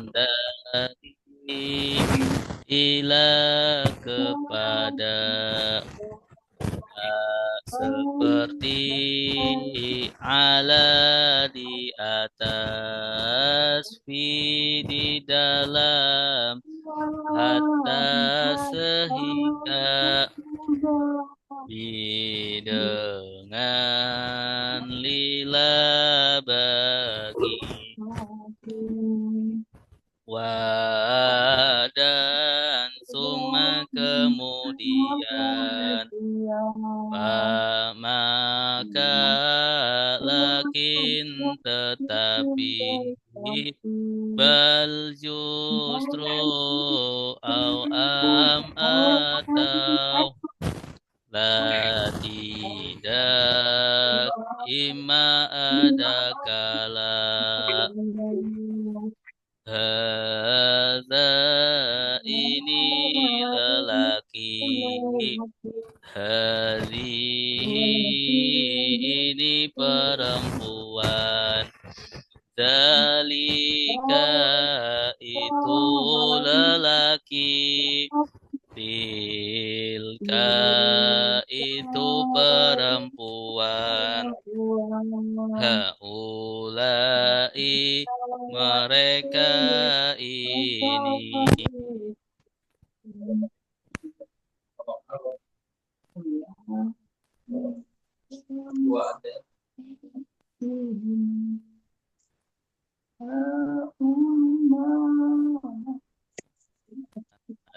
dari ila kepada seperti ala di atas fi di dalam hatta sehingga dengan lila bagi dan summa kemudian maka lakin tetapi bal justru atau la tidak imma ada kala hadza ini lelaki hadhihi ini perempuan dzalika itu lelaki tilka itu perempuan haulai mereka ini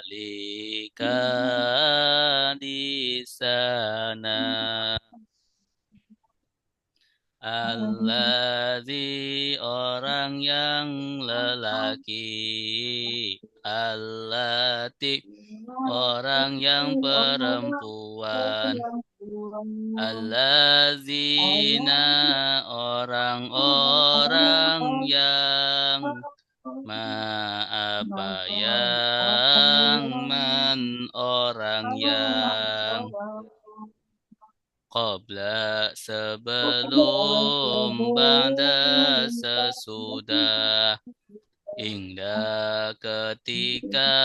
alika di sana alladzi orang yang lelaki allati orang yang perempuan allazina orang-orang yang apa yang orang yang qabla sebelum ba'da sesudah hingga ketika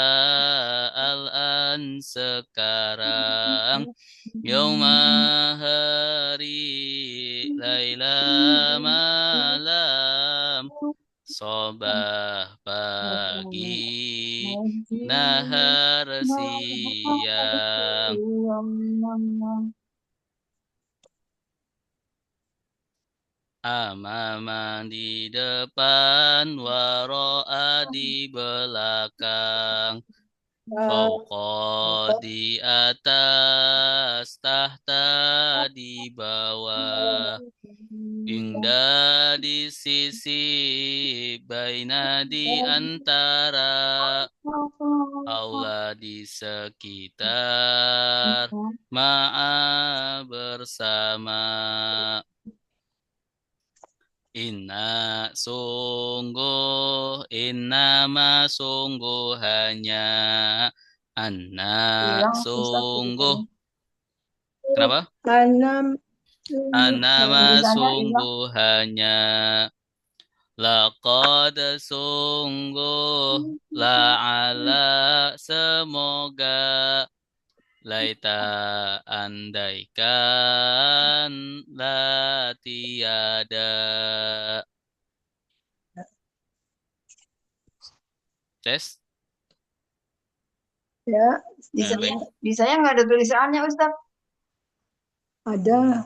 al-an sekarang yauma hari laila malam sobah pagi nahar siang amaman di depan waro'a di belakang fauqa di atas tahta di bawah hingga di sisi baina di antara aula di sekitar ma'a bersama Inna sungguh innama sungguh hanya anak sungguh kenapa? Annama sungguh hanya laqad sungguh la'ala semoga laita andaikan la tiada tes ya bisa ya nggak ada tulisannya Ustaz? Ada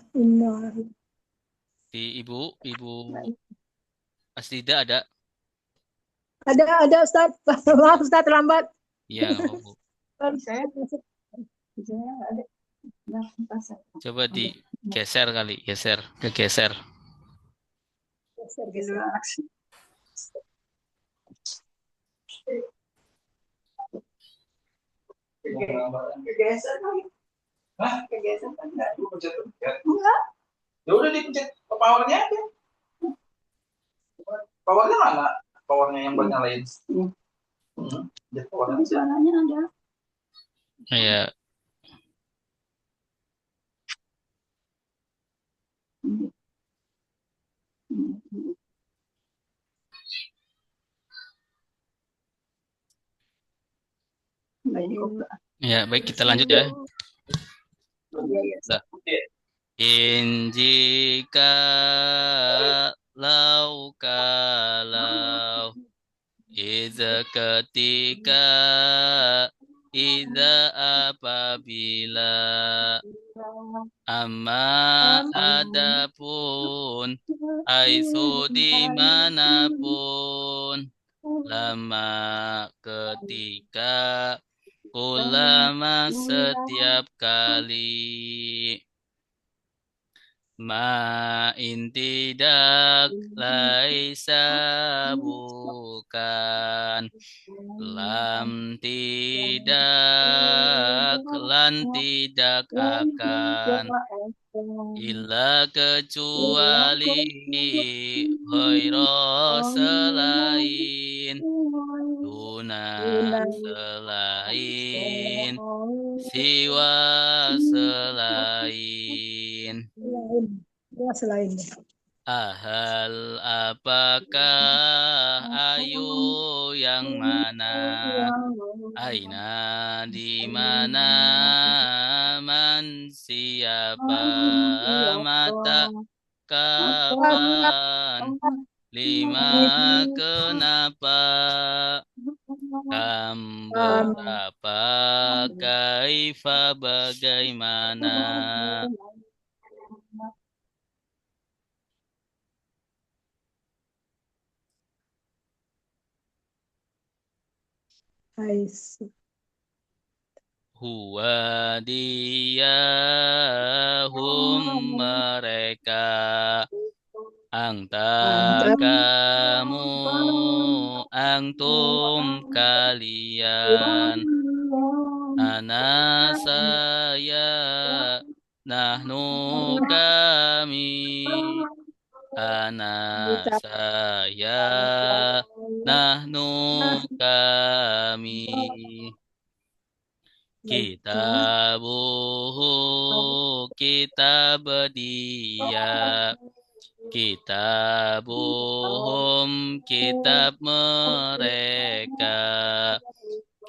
di ibu Asdida ada Ustaz. Maaf Ustaz terlambat. ya Bu. Saya nggak ada. Coba digeser kali kegeser Kegeser kan? Hah? Kegeser kan enggak? Enggak. Ya udah dipencet powernya aja. Powernya mana? Powernya yang buat nyalain. Powernya ada. ya Ya, baik kita lanjut ya. Nah, jika kalau ketika apabila amma adapun aisu dimanapun lama ketika ulama setiap kali tidak laisa bukan lam tidak lan tidak akan illa kecuali ghaira selain duna selain siwa selain ahal apakah ayu yang mana aina di mana man siapa mata kapan lima kenapa kam berapa kaifa bagaimana huwa dia mereka anta kamu antum kalian ana saya nahnu kami ana saya nahnu kami kitabuhu kitab dia kitabuhum kitab mereka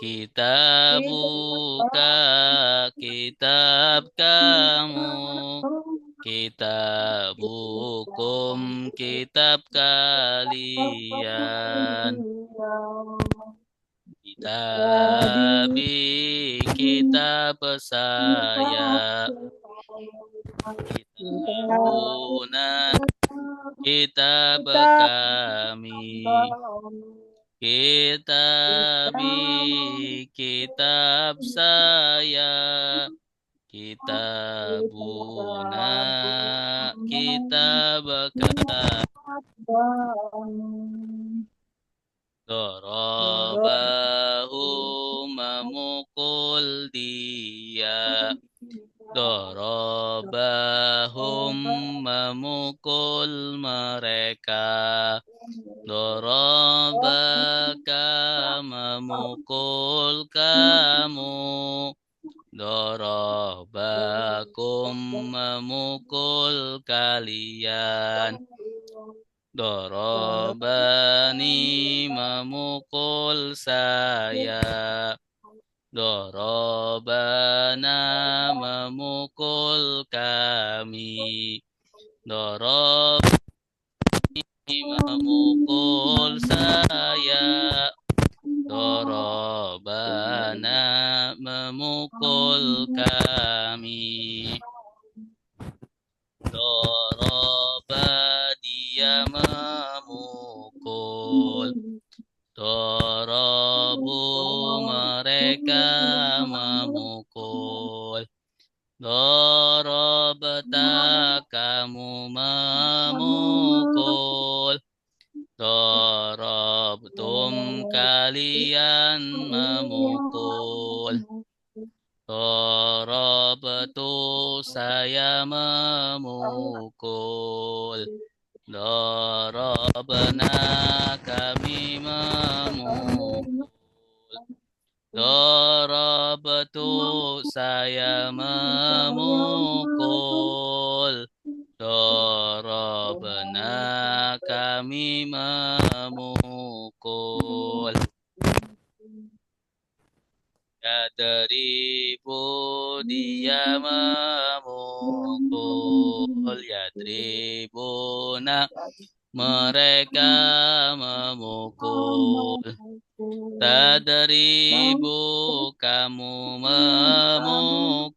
kitabuka kitab kamu kitabukum kitab kalian kitabi kitab saya kitabuna kitab kami kitabi kitab saya kitabuna kitab kami dorobahu memukul dia dorobahum memukul mereka dorobaka memukul kamu dorobakum memukul kalian dorobani memukul saya dorobana memukul kami dorobani memukul saya dorobana memukul kami doroba dia memukul dorobu mereka memukul dorobata kamu memukul dorobtum kalian memukul dorobtu saya memukul dorobna kami memukul dorobtu saya memukul dorobna kami memukul Yadribu dia memukul, yadribuna mereka memukul. Tadribu kamu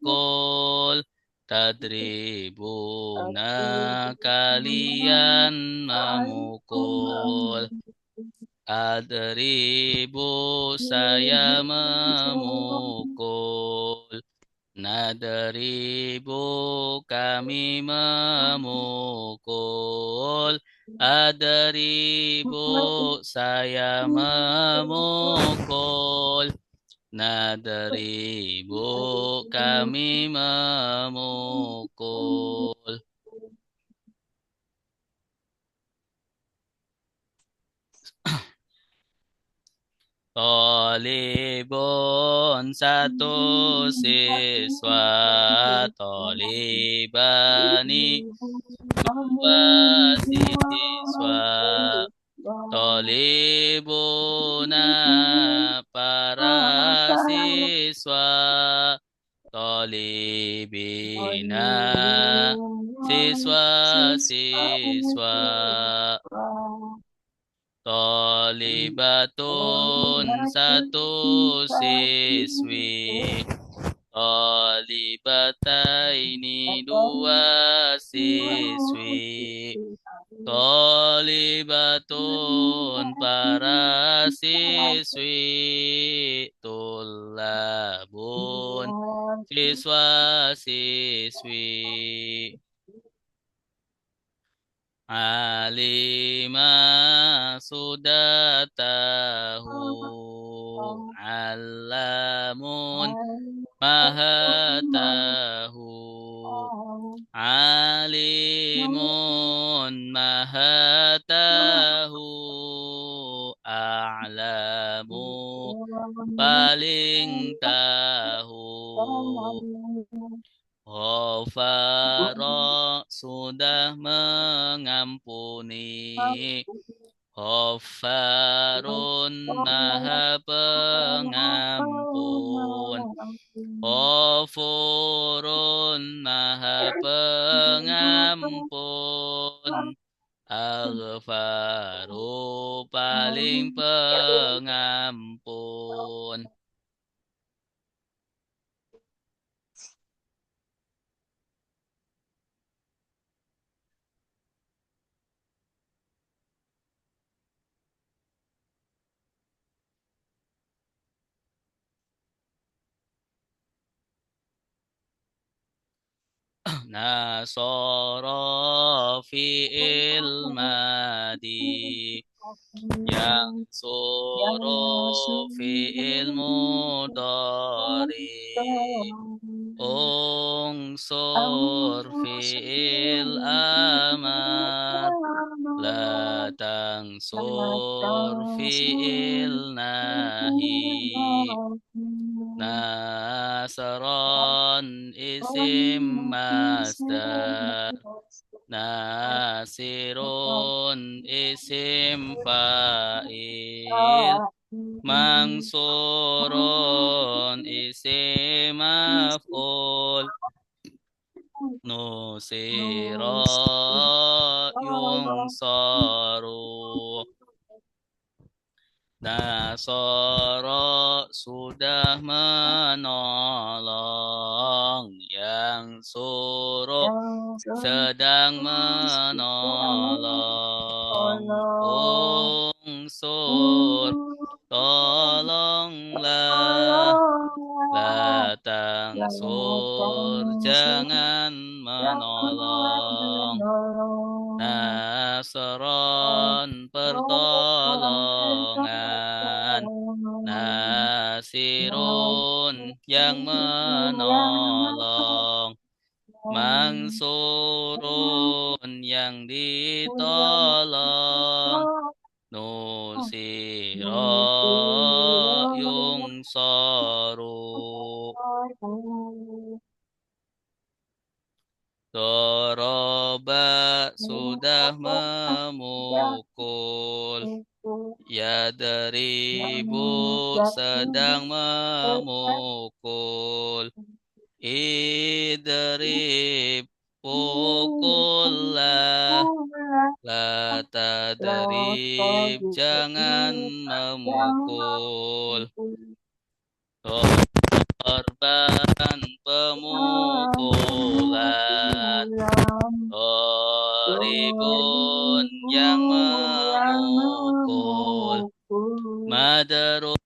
memukul, tadribuna kalian memukul. Adribu saya memukul, nadribu kami memukul, adribu saya memukul, nadribu kami memukul. Tolibun satu siswa, tolibani dua siswa, tolibuna para siswa, tolibina siswa-siswa. Tolibatun satu siswi, tolibataini dua siswi, tolibatun para siswi, tulabun siswa-siswi. Alimah sudah tahu, alamun maha tahu, alimun maha tahu, a'lamu paling tahu. Ghafara sudah mengampuni, Ghafarun maha pengampun, Ghafurun maha pengampun, Aghfaru paling pengampun. Nasara fi'il madi, yang suruh fi'il mudhari, unsur fi'il amar, la tangsur fi'il nahi, nasaron isim masdar, nasirun isim fa'il, mangsurun isim maf'ul, nusira yungsaru. Nasara sudah menolong, yang suruh sedang menolong, unsur tolonglah, la tangsur jangan menolong, nasron pertolongan, nasirun yang menolong, mansurun yang ditolong, nusira yungsaru. Doroba sudah memukul, Yadribu sedang memukul. Idrib pukullah. La tadrib jangan memukul. Korban pemukulan. Ribun yang memukul. Madrubun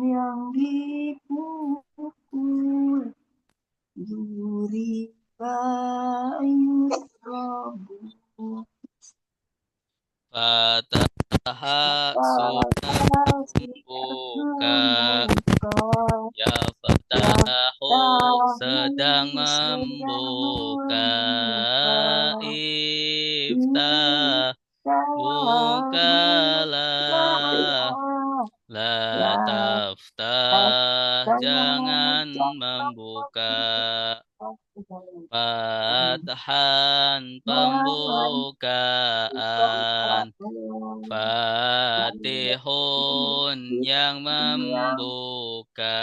yang dipukul. Duriba yusrabu. Fataha sudah membuka. Ya fatahu sedang membuka. Iftah bukalah. La taftah jangan membuka. Fatahan pembukaan. Fatihun yang membuka.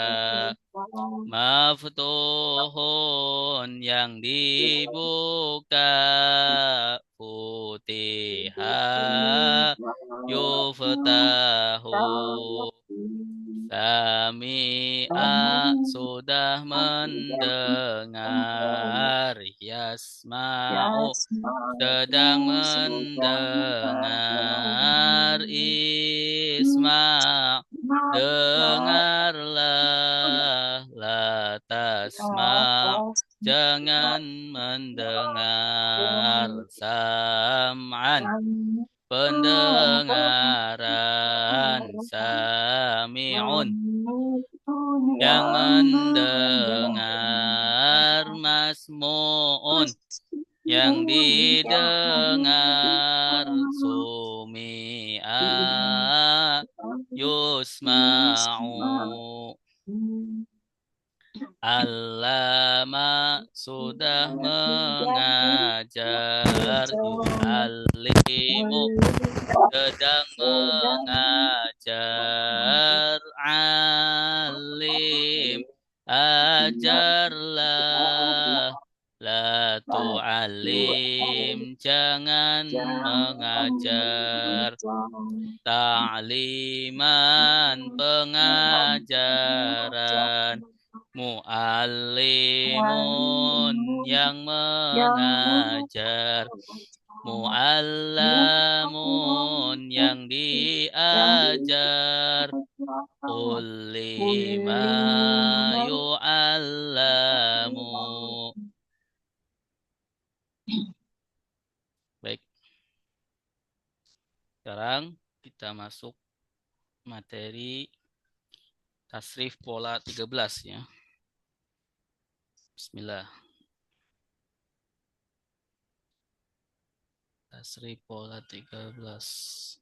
Maftuhun yang dibuka. Futiha yuftahu. Sami'a sudah mendengar. Yasma'u sedang mendengar. Isma' dengarlah. La tasma' jangan mendengar. Sam'an pendengaran. Sami'un yang mendengar. Masmu'un yang didengar. Sumi'a yusma'u. Allama sudah mengajar. Yu'allimu sedang mengajar. Alim ajarlah. La tu'alim jangan mengajar. Ta'liman pengajaran. Mu'allimun yang mengajar. Mu'allamun yang diajar. Qul lima yu'allamu. Baik, sekarang kita masuk materi tasrif pola 13 ya. Bismillah. Tasrif pola 13.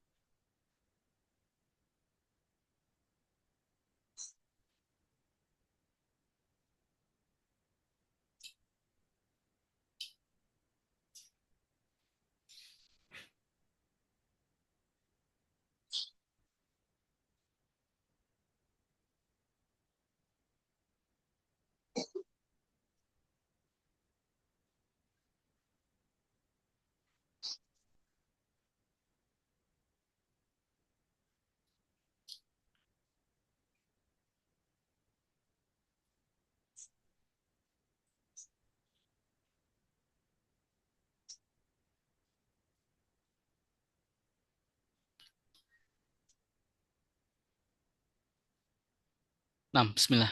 Nah, bismillah.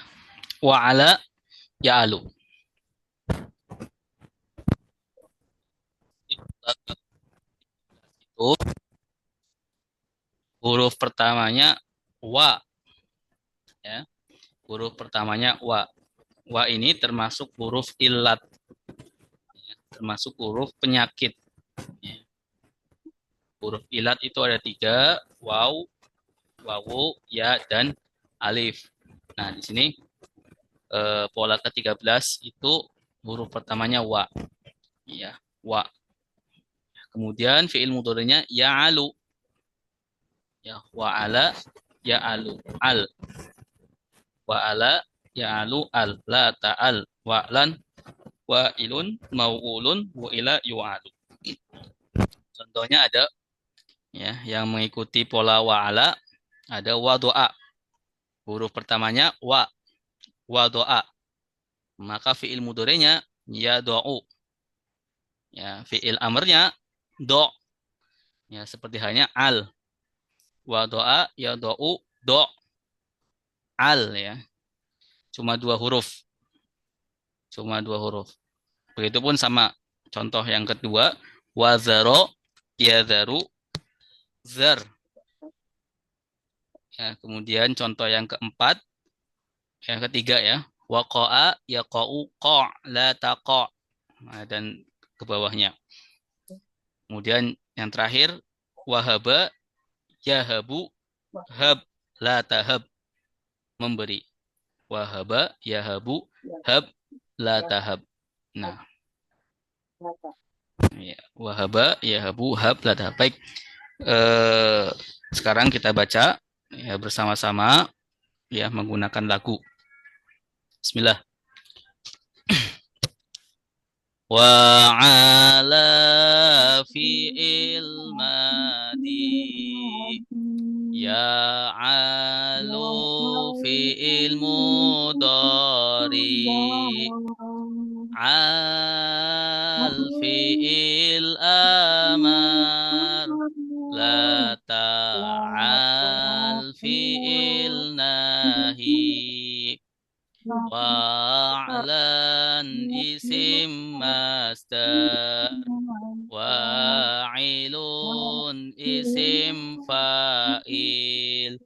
Wa ala ya'alu. Itu huruf pertamanya wa ya. Huruf pertamanya wa. Wa ini termasuk huruf illat. Ya, termasuk huruf penyakit. Ya. Huruf illat itu ada 3, waw, wawu, ya, dan alif. Nah, di sini pola ke-13 itu huruf pertamanya wa. Ya, wa. Kemudian fi'il mudhari'nya ya'alu. Ya, wa'ala ya'alu al. Wa'ala ya'alu al. La ta'al. Wa'lan wa'ilun mau'ulun wa'ila yu'alu. Contohnya ada ya yang mengikuti pola wa'ala, ada wadoa. Huruf pertamanya wadoa. Maka fi'il mudhari'nya yado'u. Ya, fi'il amrnya do. Ya, seperti halnya al. Wadoa yado'u do. Al ya. Cuma dua huruf. Cuma dua huruf. Begitupun sama contoh yang kedua, wazaro yadharu zar. Ya, kemudian contoh yang keempat, yang ketiga ya, waqa'a yaqa'u qa' la taqa'. Nah, dan ke bawahnya. Kemudian yang terakhir, wahaba yahabu hab la tahab, memberi. Wahaba yahabu hab la tahab. Nah, ya, wahaba yahabu hab la tahab. Baik. Sekarang kita baca ya bersama-sama ya menggunakan lagu. Bismillah. Wa ala fi'il madi ya alu fi'il mudari al fi'il amar la ta'al fi'il nahi wa'lan isim masdar wa'ilun isim fa'il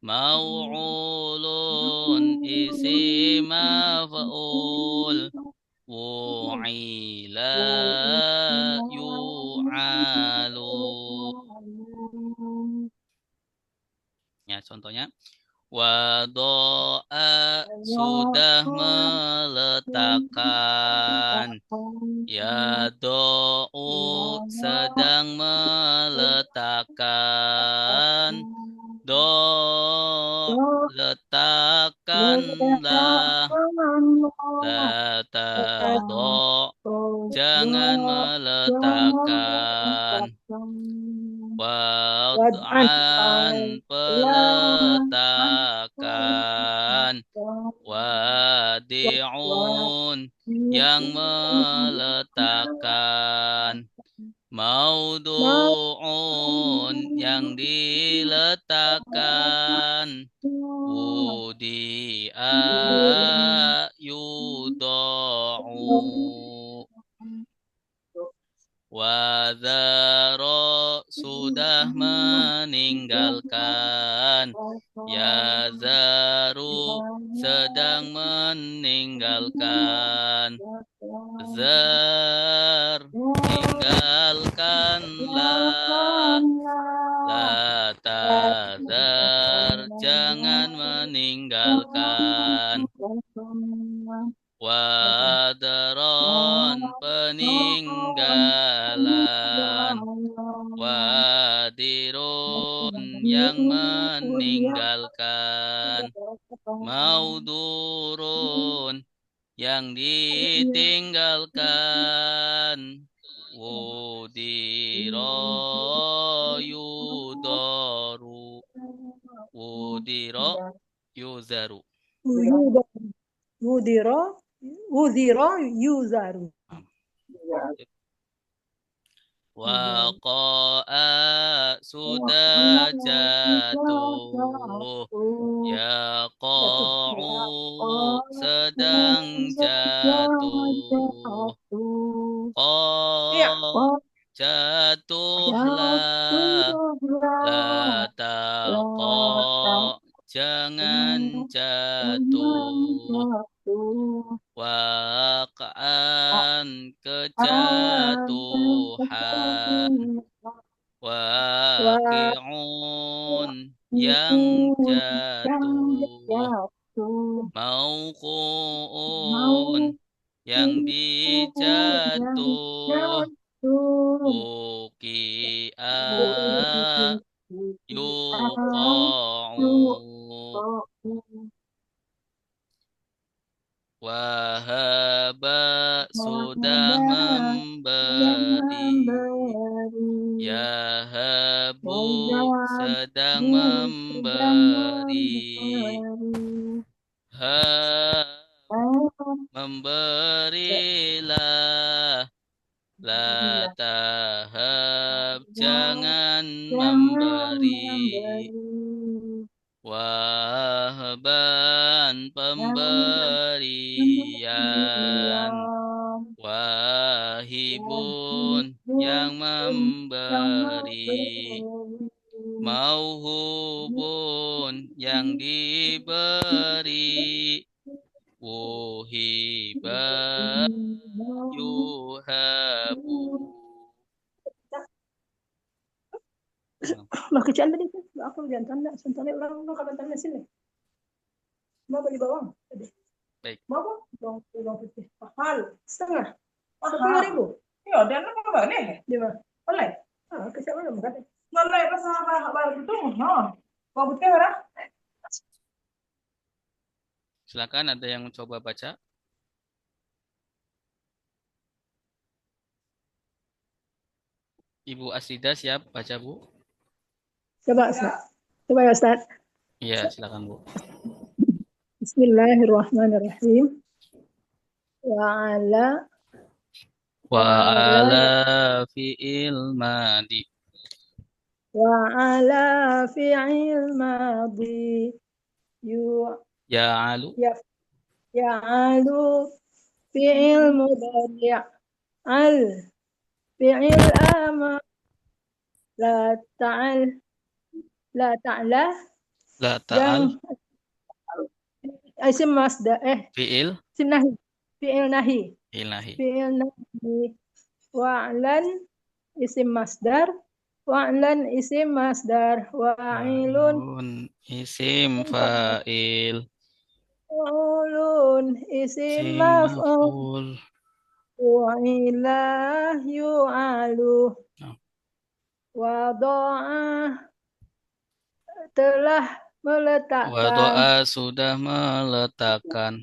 mau'ulun isim maf'ul wu'ila yu'alu. Ya, contohnya wadoa sudah meletakkan. Ya do'u sedang meletakkan. Do letakkanlah. La do jangan meletakkan. Wad'an peletakan. Wadi'un yang meletakkan. Maudu'un yang diletakkan. Wudi'a yudo'u. Wadharo sudah meninggalkan. Yazaru sedang meninggalkan. Zar tinggalkanlah. La tazar jangan meninggalkan. Wadaron peninggalan. Wadirun yang meninggalkan. Maudurun yang ditinggalkan. Wudiro yudoru. Wudiro yuzaru. Wudiro yuzaru. Waqa'a sudah jatuh. Ya qa'u sedang jatuh. Qa jatuhlah. La taqa jangan jatuh. Waqa'an kejatuhan. Waqi'un yang jatuh. Mauqu'un yang dijatuh. Uqi'a yuqa'u. Wahaba sudah memberi. Yahabu sedang memberi. Memberilah. La tahab, jangan memberi. Wahban, pemberian. Wahibun, yang memberi. Mauhubun, yang diberi. Wuhiba, yuhabu. Makichaan tadi kan, aku jangan tanda, sebentar orang kapan tanda sini. Mau beli bawang tadi. Baik. Mau bawang putih. Mahal, setengah. 10.000. Ya, dan apa enggak nih? Di mana? Oleh. Ke siapa belum kan? Oleh pas baru itu, no. Kau putih orang? Silakan, ada yang mencoba baca? Ibu Asida siap baca, Bu? Coba Ustaz. Coba ya Ustaz. Iya, silakan, Bu. Bismillahirrahmanirrahim. Wa ala fi'il madi. Wa fi'il madi. Ya'alu. Ya'alu fi'il mudhari'. Al fi'il amr. La ta'al. La ta'la. La ta'al. Isim masdar. Fi'il. Isim nahi. Fi'il nahi. Fi'il nahi. Fi'il nahi. Wa'lan isim masdar. Wa'lan isim masdar. Wa'ilun isim fa'il. Wa'ulun isim maf'ul. Wa'ilah yu'alu. Wado'a telah meletakkan. Wado'a sudah meletakkan.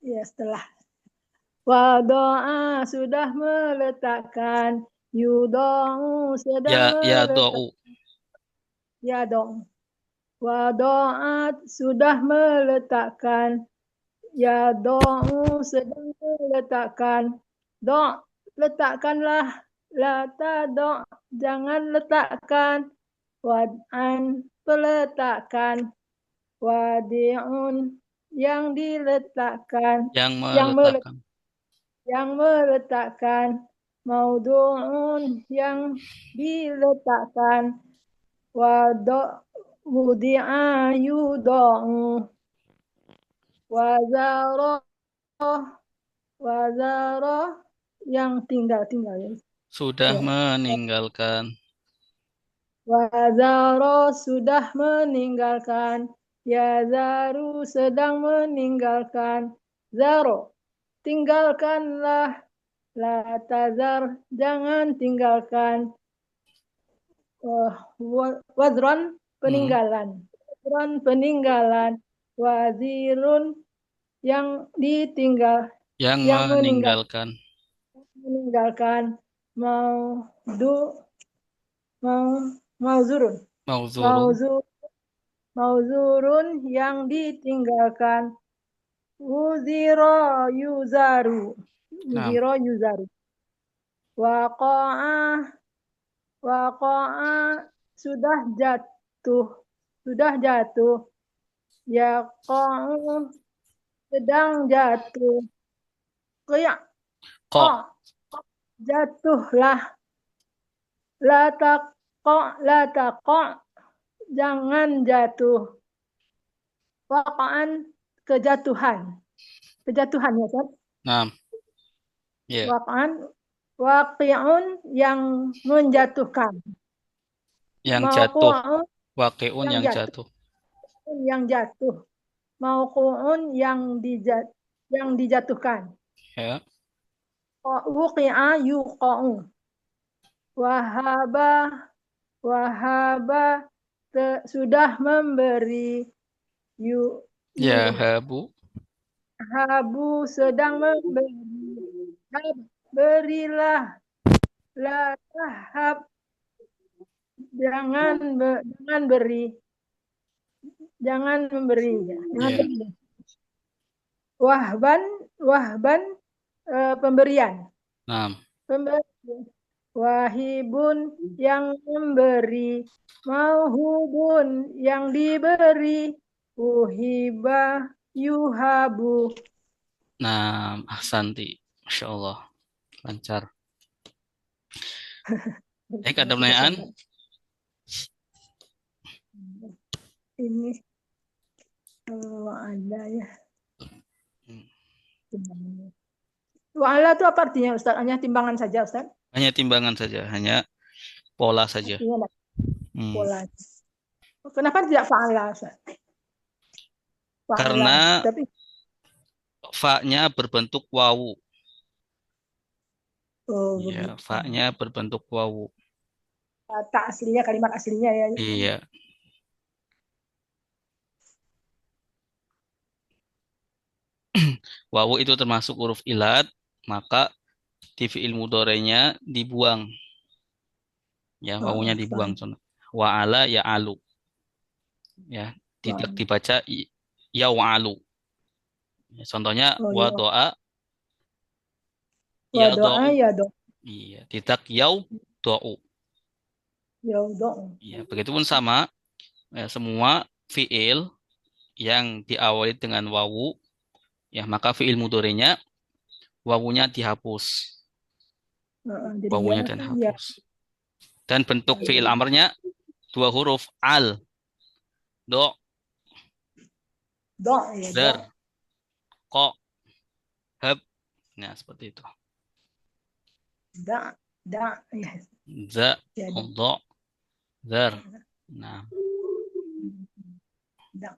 Ya, setelah. Wado'a sudah meletakkan. Yudo'u sedang Yado'u. Yadong. Wado'at sudah meletakkan. Yado'u sedang meletakkan. Do' letakkanlah. La do' jangan letakkan. Wad'an peletakan. Wadi'un yang diletakkan. Yang meletakkan. Maudu'un yang diletakkan. Wudi'a yudo'u. Wazaroh yang tinggal ya. Sudah meninggalkan. Wazaroh sudah meninggalkan. Yazaru sedang meninggalkan. Zaro tinggalkanlah. La tazar jangan tinggalkan. Wazron peninggalan. Wazron peninggalan. Wazirun yang ditinggal. Yang meninggalkan. Mauzurun. Mauzurun yang ditinggalkan. Uziro yuzaru. Waqa'a sudah jatuh. Yaqa'u sedang jatuh. Jatuhlah. La taqa' jangan jatuh. Waqa'an kejatuhan ya Ustaz. Nah. Yeah. Waqi'un yang menjatuhkan. Yang jatuh. Waqi'un yang jatuh. Yang jatuh. Mauqu'un yang dijatuhkan. Ya. Wuqi'a yuqa'u. wahaba sudah memberi, Ya, habu. yuhabu sedang memberi, berilah, la tahab, jangan beri, jangan memberi, jangan Ya. beri. Wahban, wahban, pemberian. Nah, Pemberi. Wahibun yang memberi, mauhubun yang diberi, uhibah yuhabu. nah, ahsanti. Masya Allah. Lancar. Baik, ada pertanyaan? Ini ada ya. Wa'ala itu apa artinya Ustaz? Hanya timbangan saja Ustaz? Hanya timbangan saja, hanya pola saja. Artinya pola. Kenapa tidak fa'ala Ustaz? Fa'ala. Karena Tapi fa-nya berbentuk wawu. Ya, begitu. fa-nya berbentuk wawu. Kata aslinya, kalimat aslinya ya. Iya. Wawu itu termasuk huruf ilat, maka di fi'il mudhari'nya dibuang. Ya, wawunya dibuang. Wa'ala ya alu. Ya, tidak dibaca ya wa'alu. Ya, contohnya wa doa ya doa. ya do. Iya, tidak yau do'u. Ya do. Iya, begitupun sama ya, semua fi'il yang diawali dengan wawu, ya maka fi'il mudhari'nya wawunya dihapus. Jadi Wawunya ya, dan hapus. Dan bentuk fi'il amarnya dua huruf al, do, ya, der, ko, hab. Nah, seperti itu. Da, ya. Za, Ya, do, der. Nah, da.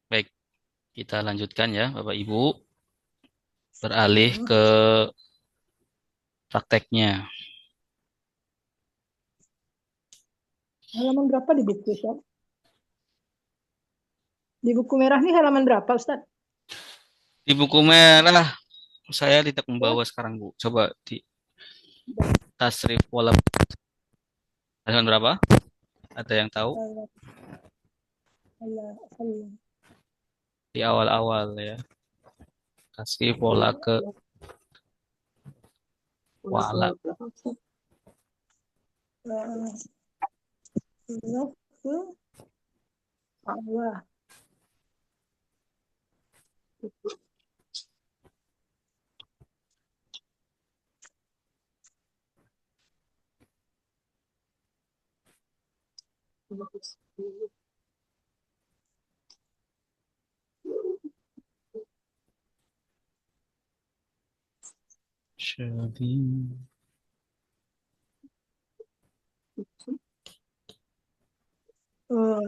baik. Kita lanjutkan ya, Bapak Ibu. Beralih ke prakteknya. Halaman berapa di buku Ustaz? Di buku merah ini halaman berapa Ustaz? Di buku merah saya tidak membawa sekarang, Bu. Coba di tasrif pola halaman berapa? Ada yang tahu? Di awal-awal ya. Kasih pola ke wala. Allah.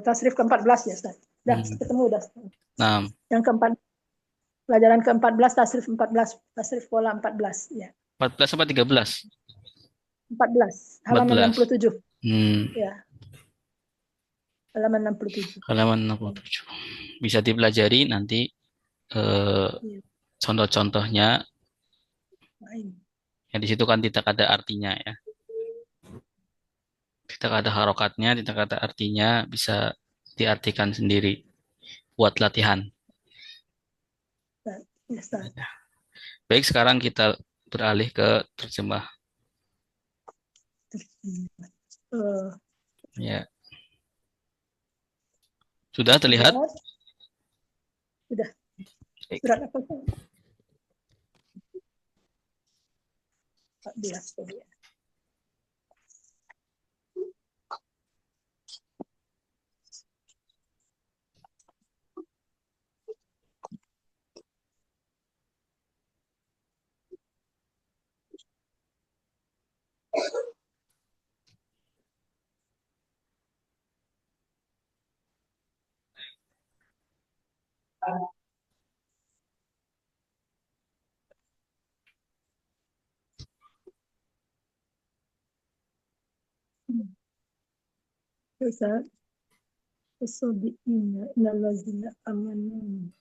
Tasrif ke-14 ya Ustaz. Dah ketemu dah. Nah. Yang keempat, pelajaran ke-14 tasrif 14, tasrif pola 14 ya. 14 apa 13? 14, halaman 67. Ya. Halaman 67. Halaman 67. Bisa dipelajari nanti contoh-contohnya. Ya, di situ kan tidak ada artinya ya. Tidak ada harokatnya, tidak ada artinya, bisa diartikan sendiri buat latihan. Baik, sekarang kita beralih ke terjemah. Ya. Sudah terlihat? Sudah. Surat apa? 14 tadi ya. Ustaz, As-Sabiqina innallazina amanu.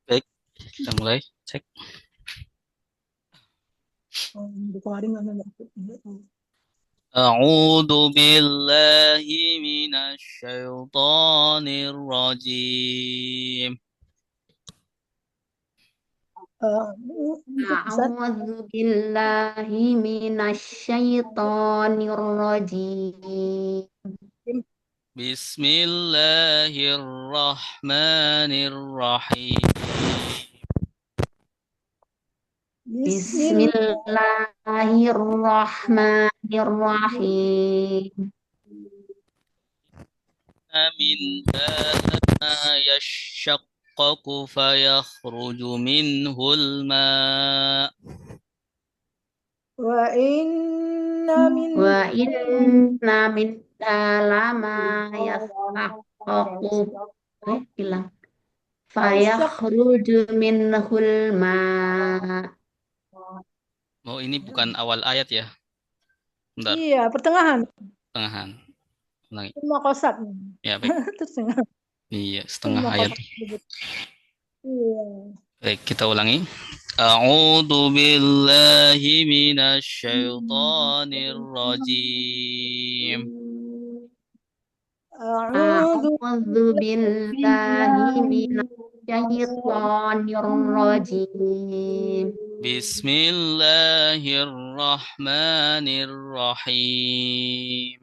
Baik, kita mulai cek. Bukhari mana enggak tahu. أعوذ بالله من الشيطان الرجيم Ustaz, أعوذ بالله من الشيطان الرجيم بسم الله الرحمن الرحيم بسم الله الرحمن الرحيم منها ما يشقق فيخرج منه الماء وإن من لما يشقق فيخرج منه الماء. Oh, ini bukan awal ayat ya? Bentar, Iya, pertengahan. pertengahan. Ulangi. Cuma kosat. Ya, baik. Terus Iya, setengah cuma ayat. kosat. Iya. Baik, kita ulangi. A'udzu billahi minasyaitonir rajim. A'udzu أعوذ بالله من الشيطان الرجيم Bismillahirrahmanirrahim.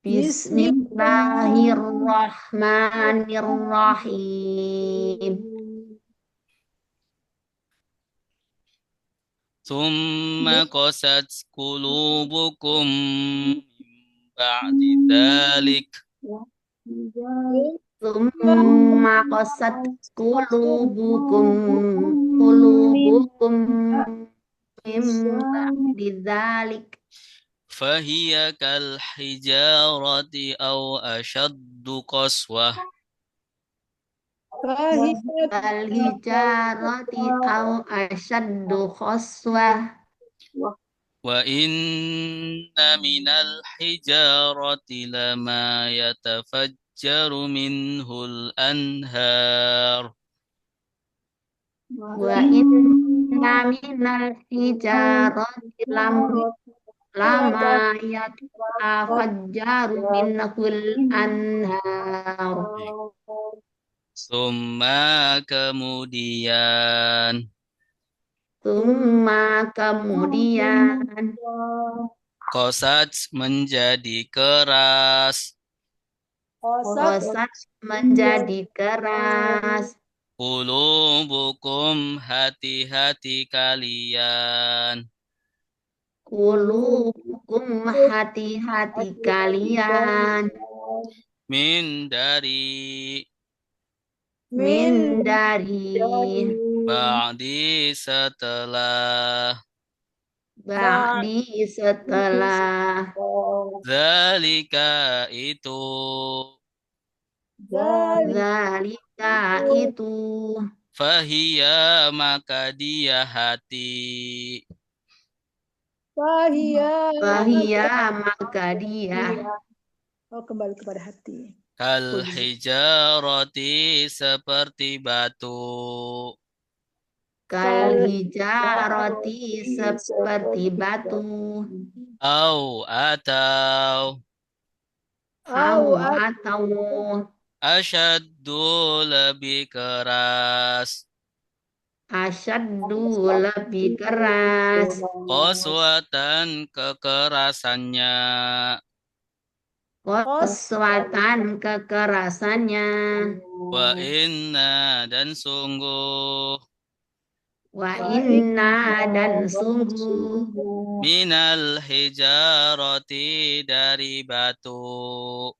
بسم الله الرحمن الرحيم ثم قست قلوبكم من بعد ذلك ثم قست قلوبكم من بعد ذلك فهي كالحجارة أو أشد قسوة كالحجارة أو أشد قسوة وإن من الحجارة لما يتفجر منه الأنهار وإن من الحجارة lama yatafajjaru minhul anhar. Summa kemudian Qasad menjadi keras. Qasad menjadi keras. Qulubukum hati-hati kalian. Qulubukum hati-hati kalian. Min dari Ba'di setelah Zalika itu Fahia maka dia hati kembali kepada hati. Kal hijarati seperti batu. Au atau asyaddu lebih keras. Qaswatan kekerasannya. Wa inna dan sungguh minal hijarati dari batu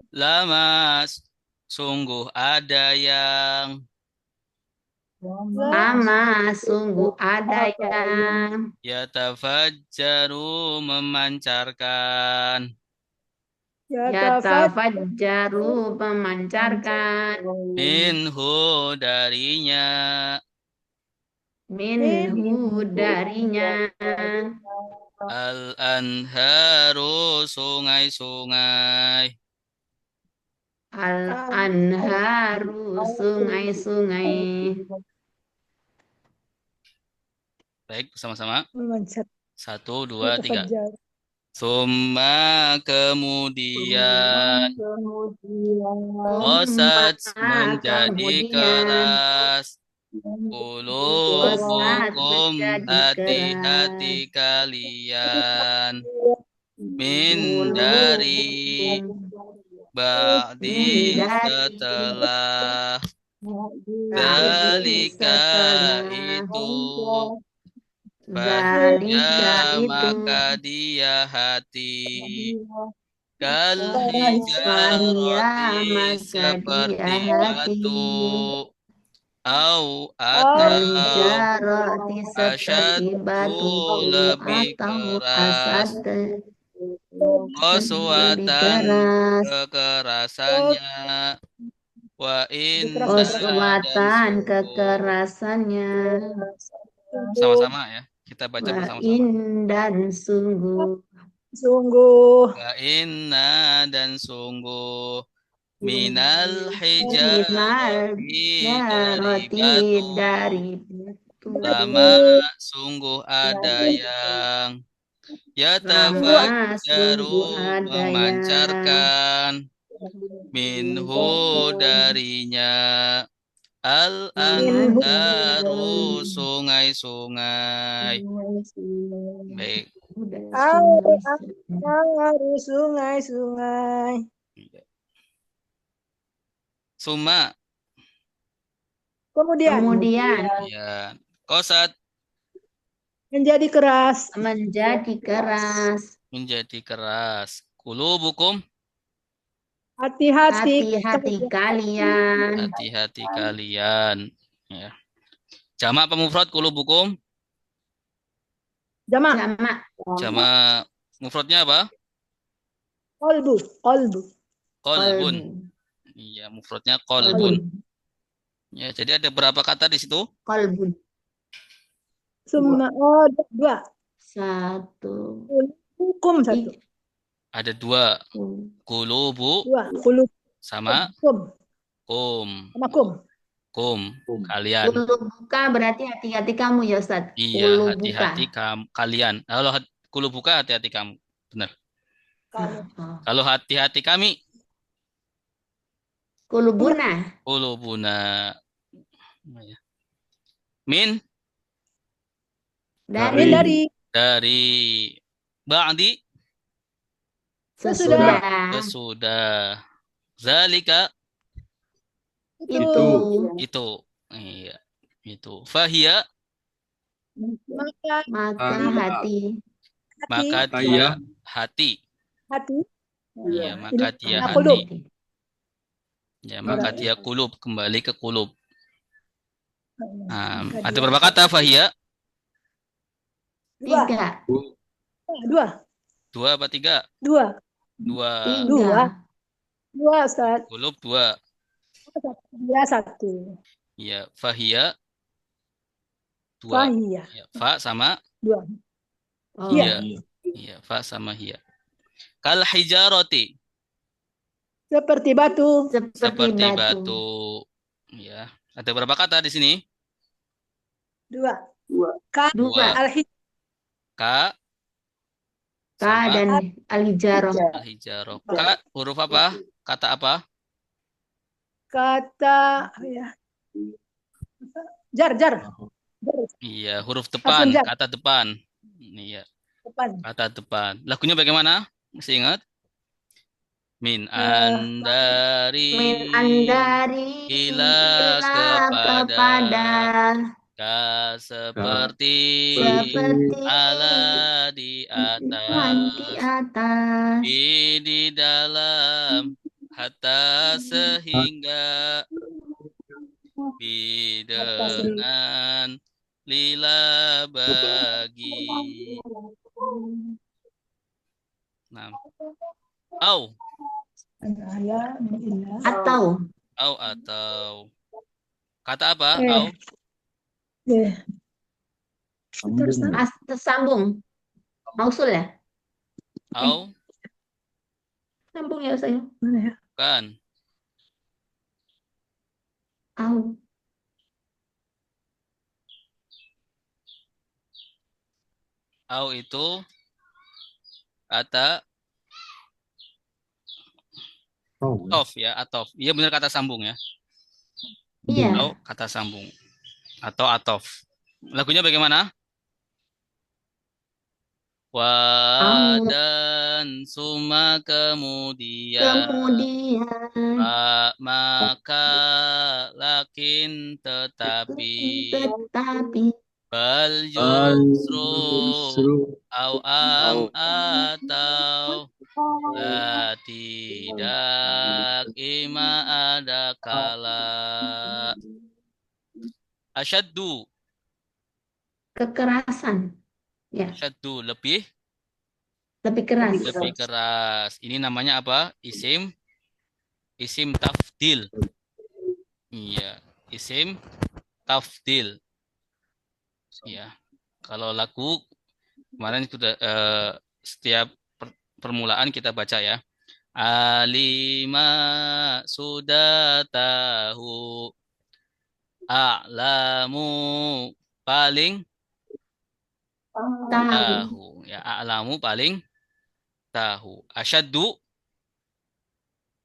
lama sungguh ada yang Lama sungguh ada yang Yatafajjaru memancarkan. yatafajjaru memancarkan Minhu darinya. minhu darinya Al-anharu sungai-sungai. al-anharu sungai-sungai. Baik, sama-sama. Memancar. 1, 2, 3. Yatafajjar. Summa kemudian Summa Qasat menjadi kemudian keras. Qasat Qulubukum menjadi hati-hati keras. kalian. Min dari Qulubukum ba'di dari setelah. ba'di Dalika setelah itu. zalika Fahia itu maka dia hati. Kal Fahia hijarati maka dia seperti hati batu. Au Al-hijarati atau seperti batu asyaddu lebih atau keras. asad lebih Qaswatan keras kekerasannya. Wa inna dan Qaswatan sungguh. kekerasannya Sama-sama ya. Kita baca wa bersama-sama. dan sungguh Sungguh. Wa inna dan sungguh. Minal minal hijarati dari jaroti batu. dari batu Lama sungguh ada yang lama sungguh yatafajjaru ada yang memancarkan minhu darinya minhu al-anharu sungai-sungai. Baik. Harus sungai-sungai. Suma Kemudian ya kosat menjadi keras. menjadi keras. Kulubukum Hati-hati. Hati-hati kalian. hati-hati kalian ya. Jamak apa mufrad kulubukum? Jamak. Jamak. Jamak mufradnya apa? Qalbu. Qalbu. Qalbun. Iya, mufradnya qalbun. Ya, jadi ada berapa kata di situ? Qalbun. Semua. Dua. Satu. Hukum satu. Ada 2. Kulubu Dua. Kulub. sama Kum. kum. Sama kum. Kum, kalian. Kulubuka berarti hati-hati kamu ya Ustaz. Iya, Kulubuka. hati-hati kalian. Kalau kulubuka hati-hati kamu. Benar. Kalau hati-hati kami. Kulubuna. Kulubuna. Min Dari ba'di sesudah. Zalika itu. Iya, itu. Fahia maka hati. maka dia hati. Iya, maka dia hati. Ya, maka dia kulub, kembali ke kulub. Ada berapa kata Fahia? 3. 2 apa 3? 2. 2. 2 Ustaz. Kulub 2. Dia 1. Iya, Fahia 2. Fahia. Ya, fa sama 2. Iya. Iya, fa sama hia. Kal hijarati. Seperti batu. Seperti batu. Ya. Ada berapa kata di sini? 2. Ka. 2. Ka dan al-hijarah. Al-hijarah. Ka huruf apa? Kata apa? Kata ya. Jar. Iya, huruf depan, kata depan. Iya. Kata depan. Lagunya bagaimana? Masih ingat? Min andari ila kepada ka seperti ala di atas di dalam hatta sehingga dengan lila bagi. Nah, au Al-ayat illa. Atau. atau kata apa? Eh. Au Terus Sambung. Mausul ya? au Sambung ya saya. mana ya? kan Au. au itu kata atof ya, atof. Iya benar kata sambung ya. Iya. Au kata sambung atau atof. Lagunya bagaimana? Au. Dan suma kemudian Kemudian. maka lakin tetapi Tetapi. bal justru au atau la tidak ima ada kala asyaddu Kekerasan. Ya, asyaddu lebih lebih keras. keras. Ini namanya apa? Isim tafdil. Iya, isim tafdil. Ya, kalau lagu kemarin sudah setiap permulaan kita baca ya. Alima sudah tahu, a'lamu paling Tahu. tahu. Ya, a'lamu paling tahu. Asyaddu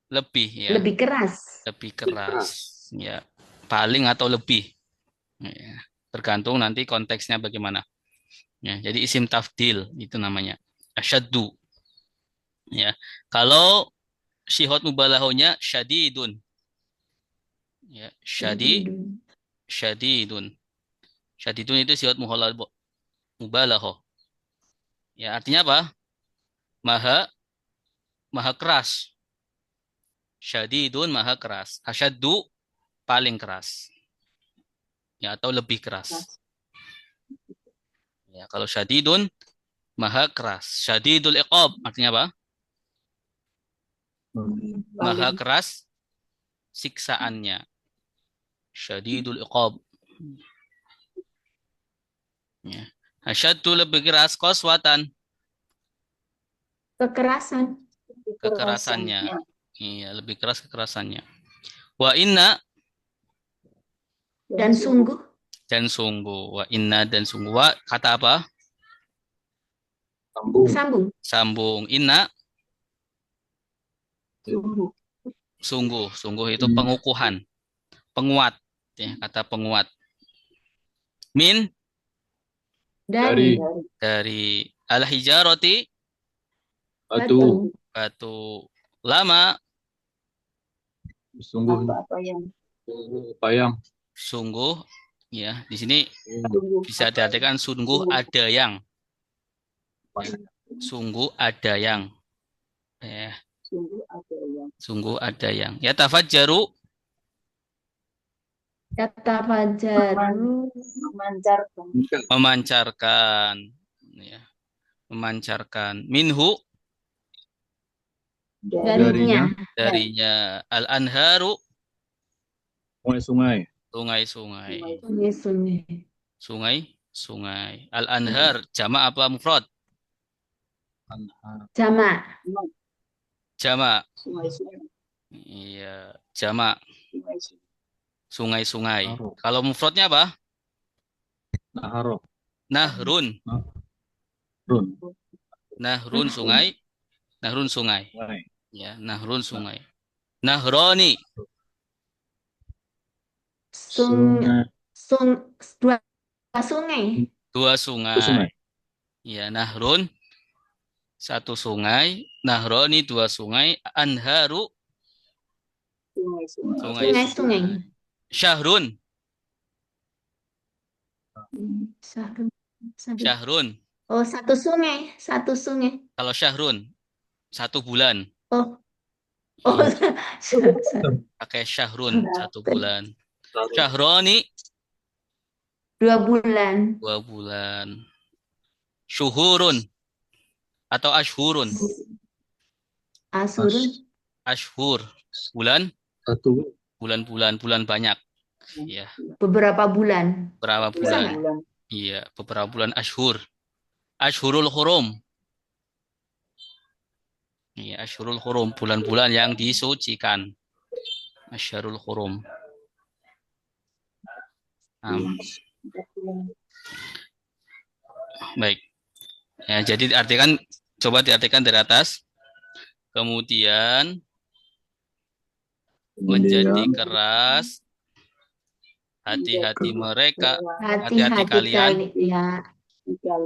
lebih ya, Lebih keras. lebih keras. Ya, paling atau lebih. Ya, tergantung nanti konteksnya bagaimana. Ya, jadi isim tafdil itu namanya. Asyaddu. Ya. Kalau syihot mubalaghahnya syadidun. Ya, syadidun. Syadidun itu syihot mubalaghah. Ya, artinya apa? Maha keras. Syadidun maha keras. Asyaddu paling keras. Ya, atau lebih keras. Ya, kalau syadidun maha keras. Syadidul iqab artinya apa? Maha keras siksaannya. Syadidul iqab. Ya. Asyaddu lebih keras qaswatan. Kekerasan. Kekerasannya. Iya, lebih keras kekerasannya. Wa inna Dan sungguh. dan sungguh. Wa inna dan sungguh. Wa kata apa? Sambung. Sambung. Inna sungguh. Sungguh itu pengukuhan. Penguat. Ya, kata penguat. Min Dari. al-hijarati Batu. batu. Lama Sungguh payang. sungguh ya di sini bisa diartikan sungguh ada yang ya sungguh ada yang ya tafajjaru Kata fajaru. memancarkan ya memancarkan minhu Darinya. al-anharu Sungai-sungai. sungai al-anhar jamak apa mufrad Jamak. iya jamak sungai-sungai kalau mufradnya apa nahrun sungai ya nahrun sungai nahroni Dua sungai. ya nahrun satu sungai nahroni dua sungai anharu Sungai. syahrun Oh, satu sungai. kalau syahrun satu bulan Oh. pakai syahrun satu bulan Syahroni 2 bulan. 2 bulan. Syuhurun atau ashurun. Asurun Ashur bulan, 1 bulan-bulan, bulan banyak. Ya, beberapa bulan. berapa Bisa bulan? nggak? Iya, beberapa bulan ashur. Ashurul Hurum. Iya, Ashurul Hurum, bulan-bulan yang disucikan. Ashurul Hurum. Baik. Ya, jadi artikan, coba diartikan dari atas. Kemudian menjadi keras hati-hati mereka, hati-hati Hati-hati kalian kalian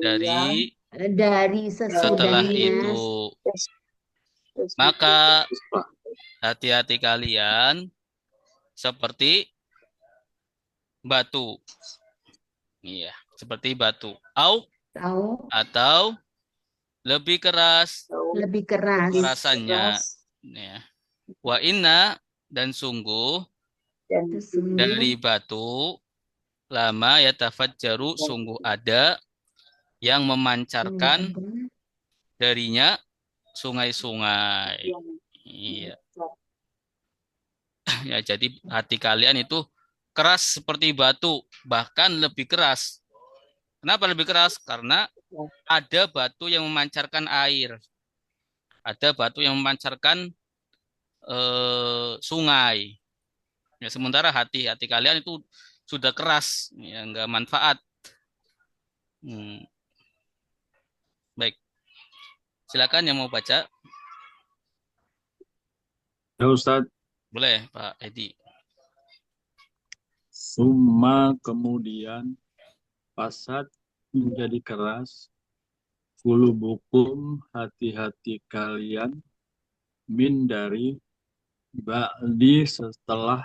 dari dari setelah sesudahnya. itu. Maka hati-hati kalian seperti batu. Iya, seperti batu. Tahu Atau lebih keras lebih keras. kerasannya. Ya. Wa inna dan sungguh dari Sesungguh batu lama ya tafajjaru sungguh ada yang memancarkan darinya sungai-sungai. Iya. Ya, jadi hati kalian itu keras seperti batu, bahkan lebih keras. Kenapa lebih keras? Karena ada batu yang memancarkan air. Ada batu yang memancarkan sungai. Ya, sementara hati-hati kalian itu sudah keras, ya nggak manfaat. Hmm, baik, silakan yang mau baca, Ya Ustadz, boleh Pak Edi. summa kemudian fasad menjadi keras, kulubukum hati-hati kalian, min dari ba'di setelah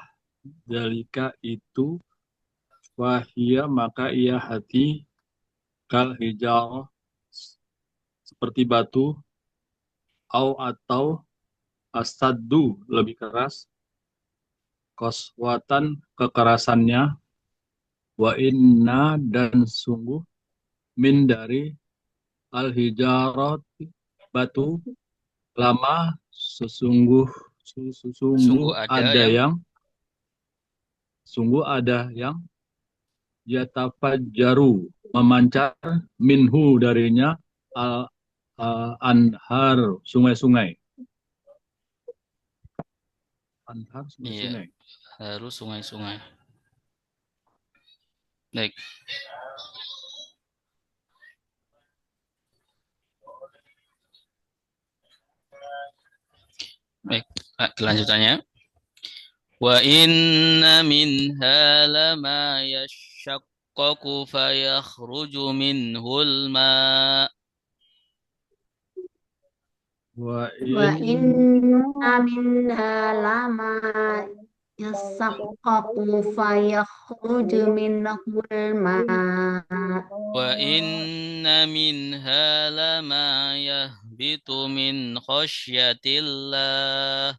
dalika itu, wahia maka ia hati kal hijau seperti batu, au atau asaddu lebih keras, koswatan kekerasannya, wa inna dan sungguh min dari al hijarat batu lama Sungguh sesungguh ada ada yang yang sungguh ada yang yatafajjaru memancar minhu darinya al anhar sungai-sungai, anhar iya, sungai-sungai. harus sungai-sungai. Baik, baik. Kelanjutannya. Wa inna minha lama yashaqqaqu fayakhruju minhul ma. Wa wa in inna minha lama yasaqqaqu fayakhruju minhul ma. Wa inna minha lama yahbitu min khasyatillah.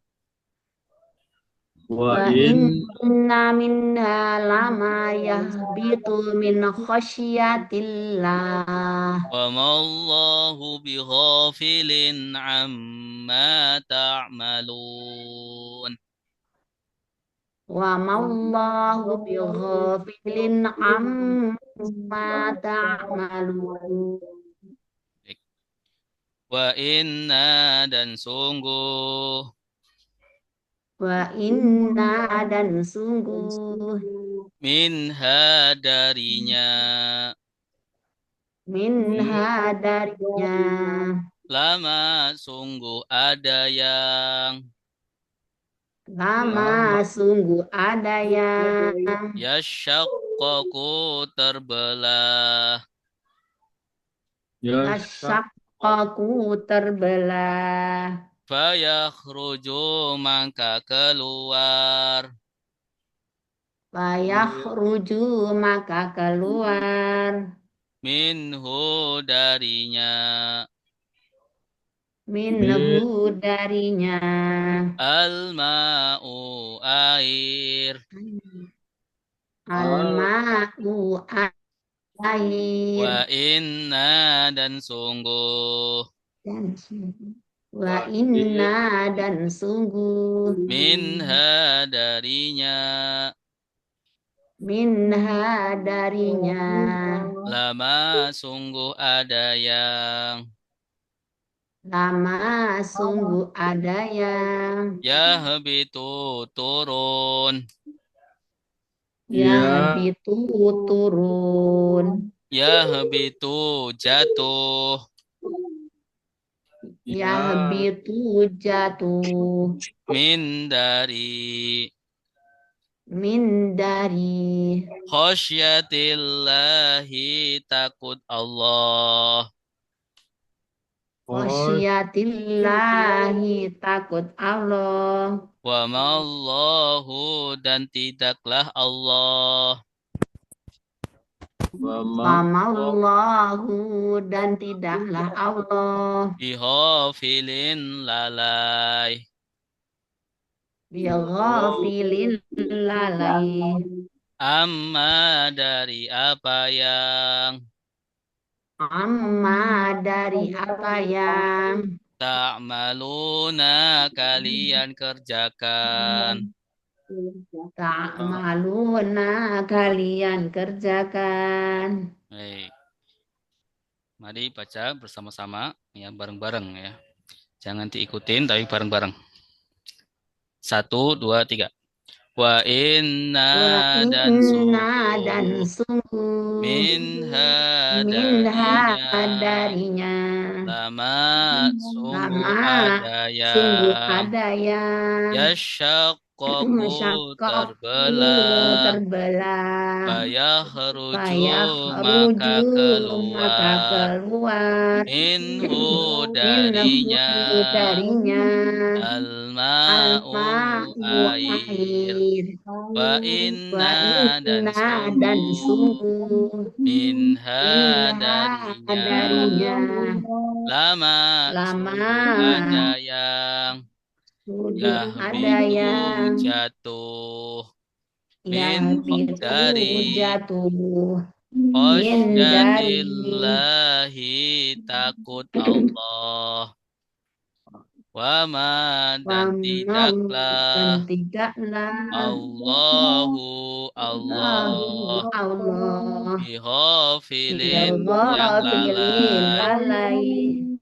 wa Wa in inna minha lama yahbitu min khasyatillah. Wa mallahu bighafilin amma ta'malun. Wa mallahu bighafilin amma ta'malun. Wa inna dan sungguh Wa inna dan sungguh minha darinya minha darinya lama sungguh ada yang lama sungguh ada yang yashaqqaqu terbelah yashaq yasyakkaku terbelah fayakhruju maka keluar fayakhruju maka keluar minhu darinya min minhu darinya al-ma'u air Al-ma'u air. Wa inna dan sungguh. Dan sungguh. Wa inna dan sungguh. Minha darinya. Minha darinya. Lama sungguh ada yang. Lama sungguh ada yang. Yahbitu turun. Ya, Yahbitu turun. Yahbitu jatuh. ya, Yahbitu jatuh. Min dari. Min dari. Khosyatillahi takut Allah. Khosyatillahi takut Allah. Wa mallahu dan tidaklah Allah. Mama, Wamallahu dan tidaklah Allah. Bihafilin lalai. Bighafilin lalai. Amma dari apa yang. Amma dari apa yang Ta'maluna kalian kerjakan. ta'maluna kalian kerjakan. Baik. Mari baca bersama-sama ya, bareng-bareng ya. Jangan diikutin tapi bareng-bareng. 1, 2, 3. Wa inna Wa dan inna dan sungguh. sungguh Minha minha darinya. darinya Lama sungguh lama ada sungguh yang. ada yang Yashaqqaqu masyaqqah terbelah. terbelah Fayahruju maka maka keluar. keluar Minhu minhu darinya. darinya Al-ma'u air. air. Wa Wa inna dan inna dan sungguh. sungguh Minha minha darinya Lama lama sungguh ada yang. sudah ada Yahbitu yang jatuh. yang Min dari. jatuh min dari Khosyatillahi takut Allah. Wa ma dan dan tidaklah. tidaklah Allahu Allah. Allah Bihafilin yang Bighafilin lalai. lalai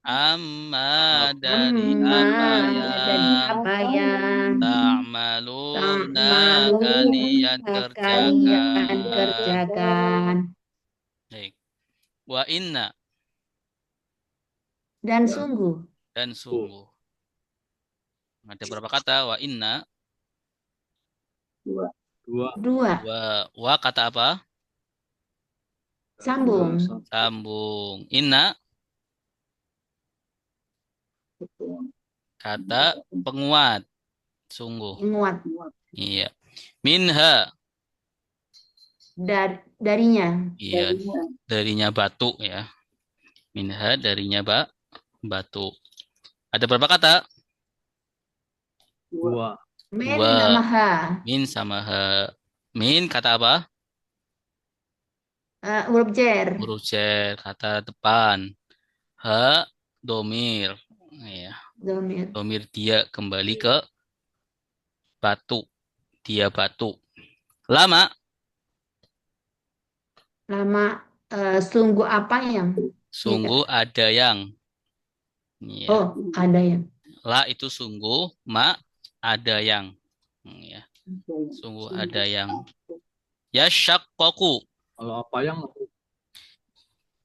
Amma dari apa dari yang. apa yang Ta'maluna ta'maluna kalian kalian kerjakan. kerjakan. Baik. Wa inna Dan sungguh dan sungguh. Ada berapa kata? Wa inna. dua, dua Wa kata apa? sambung Sambung. Inna kata penguat. Sungguh. muat Iya. Minha. darinya Iya. Darinya batu ya. Minha darinya batu. Ada berapa kata? dua, min Dua. sama ha Min sama ha. Min kata apa? huruf jar Huruf jar, kata depan. Ha, domir. Ya, domir domir dia kembali ke batu. Dia batu. Lama. lama sungguh apa yang Sungguh ada yang. Ya. oh ada yang La itu sungguh. Ma ada yang. Ya. Sungguh ada yang. Yashaqqaqu. kalau apa yang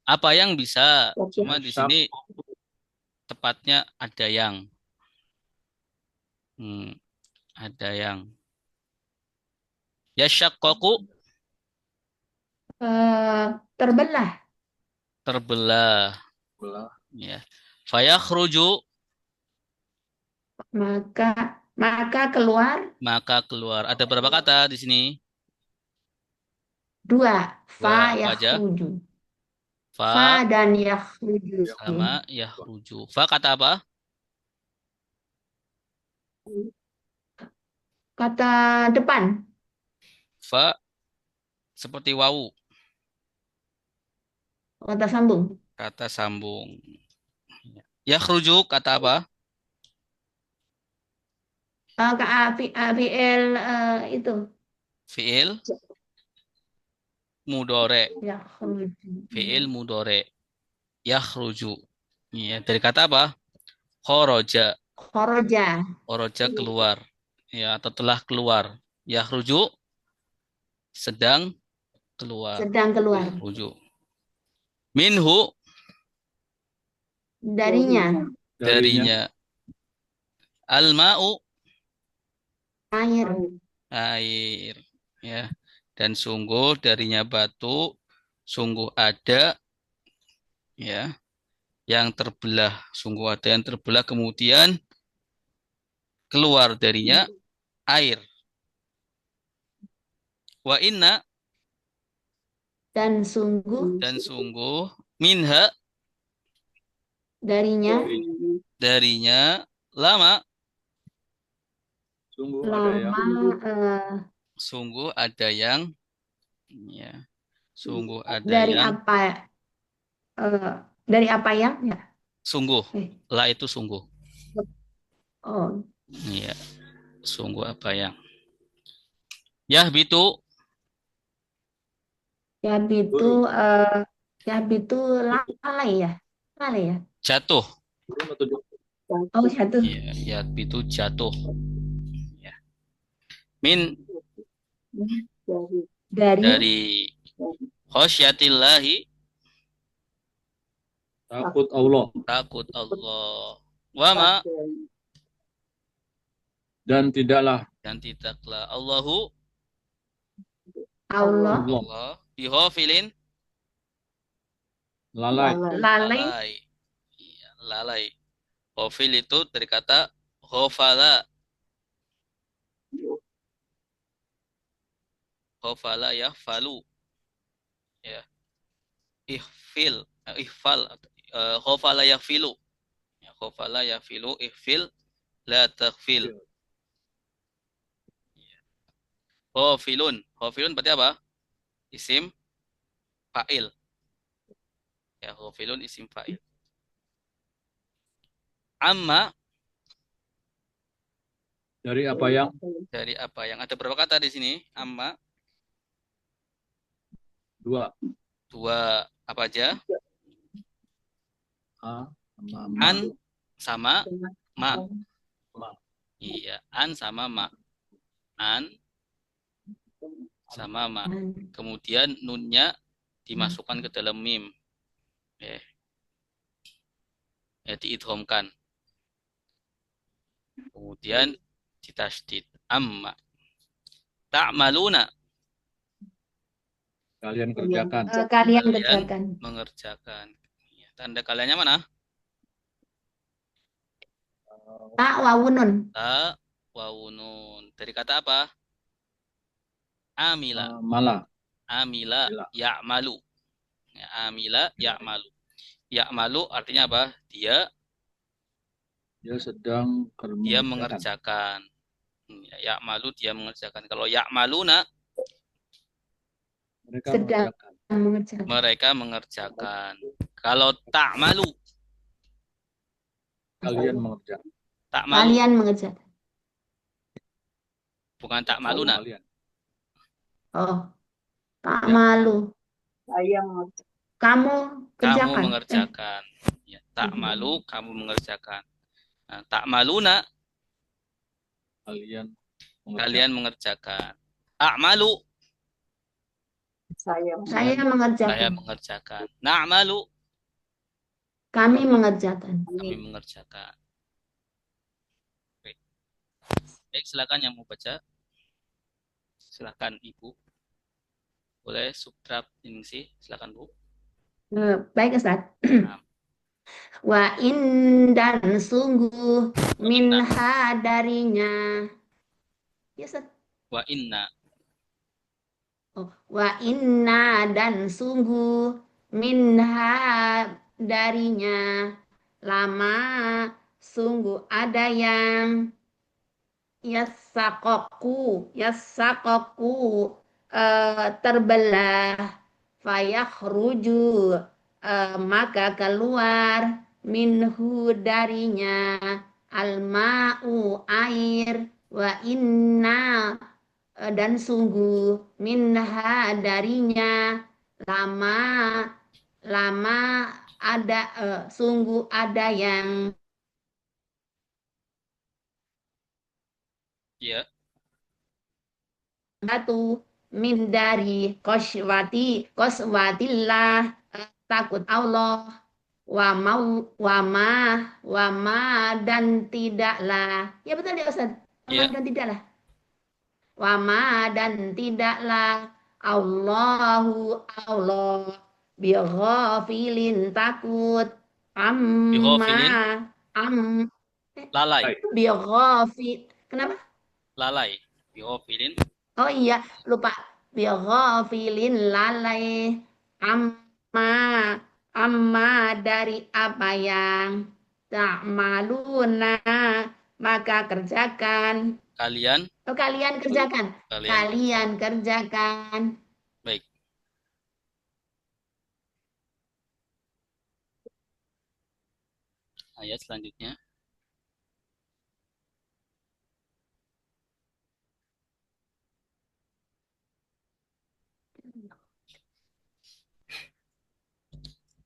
Apa yang bisa? Cuma di Syak- sini tepatnya ada yang. Ada yang. Yashaqqaqu terbelah terbelah. belah, Ya. Fayakhruju maka keluar maka keluar. Ada berapa kata di sini? dua fa Apa aja? yakhruju Fa fa dan yakhruju sama yahruju. Fa kata apa? kata depan Fa seperti wawu, Kata sambung. kata sambung. Yakhruju kata apa? Fi'il itu. Fi'il mudore. Ya, Fi'il mudore. Yakhruju. Ya, dari kata apa? Khoroja. khoroja. Khoroja keluar. Ya, atau telah keluar. Yakhruju sedang keluar. Sedang keluar. Yakhruju. Minhu Darinya. darinya. Al-ma'u Air. air. Ya. Dan sungguh darinya batu, sungguh ada ya yang terbelah, sungguh ada yang terbelah, kemudian keluar darinya air. Wa inna Dan sungguh dan sungguh minha darinya darinya lama, Sungguh ada yang lama sungguh ada yang ya sungguh ada dari yang apa dari apa yang ya? sungguh Eh, la itu sungguh oh, ya sungguh apa yang yahbitu Yabitu Yabitu lalai ya? Lalai ya? jatuh turun atau jatuh? Oh, jatuh. ya yahbitu jatuh ya min Dari dari khosyatillahi Takut Allah takut Allah wama dan tidaklah dan tidaklah Allahu Allah Allah Allah bihafilin lalai lalai lalai iya, lalai ghafil itu dari kata ghafala ghafala yahfalu ya ihfal ghafala yahfilu ya ghafala yahfilu ihfil la taghfil ghafilun berarti apa isim fa'il ya ghafilun isim fa'il amma dari apa yang dari apa yang ada berapa kata di sini amma dua dua apa aja A sama an ma. sama ma Ma. iya an sama ma an sama ma kemudian nunnya dimasukkan ke dalam mim ya diidghamkan kemudian ditasydid amma ta'maluna Kalian kerjakan kalian kalian kerjakan. mengerjakan ya, tanda kaliannya mana Tak wawunun. ta wawunun dari kata apa amila malah amila Amila. ya'malu ya, amila ya'malu ya'malu artinya apa dia sedang dia mengerjakan. mengerjakan ya, ya'malu dia mengerjakan kalau ya'maluna Mereka Sedang mengerjakan. mengerjakan. mereka mengerjakan kalau ta'malu Kalian mengerjakan. ta'malu Kalian mengerjakan. bukan ta'maluna Kalian. Oh, tak Ya. malu. Kamu kamu kerjakan. mengerjakan ya, ta'malu kamu mengerjakan nah, ta'maluna Kalian mengerjakan. kalian mengerjakan a'malu Saya saya mengerjakan. mengerjakan na'malu Kami mengerjakan. kami mengerjakan baik silakan yang mau baca silakan ibu boleh subtrap ini sih silakan bu Baik Ustaz. Nah, Wa in dan sungguh minha darinya. Ya Ustaz. wa inna Oh, wa inna dan sungguh minha darinya lama sungguh ada yang yasakoku terbelah, fayakhruju, maka keluar, minhu darinya, alma'u air, wa inna, dan sungguh, minha darinya, lama lama ada, sungguh ada yang Ya. batu, min dari koswatillah, takut Allah, wa ma dan tidaklah, ya betul ya Ustaz, wa ma Ya. dan tidaklah, wa ma dan tidaklah, Allah bighafilin, takut, amma Bighafilin. am Lalai. bighafil, kenapa? Lalai. Bighafilin. Oh iya, lupa. Bighafilin, lalai, amma amma dari apa yang ta'maluna, maka kerjakan. Kalian. Oh, kalian kerjakan. Kalian. Kalian kerjakan. Baik. Ayat selanjutnya.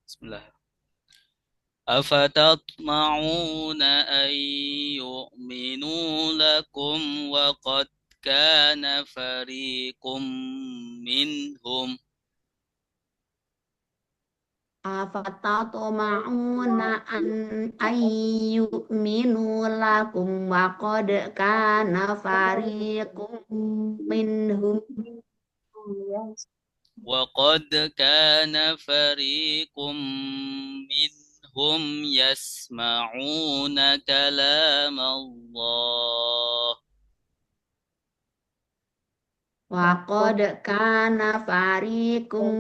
Bismillah. أفتطمعون أن يؤمنوا لكم وقد كان فريق منهم Afatatma'una an ayyuminu lakum wa qad kana fariqum minhum وقد كان فريق منهم يسمعون كلام الله wa qad kana fariqum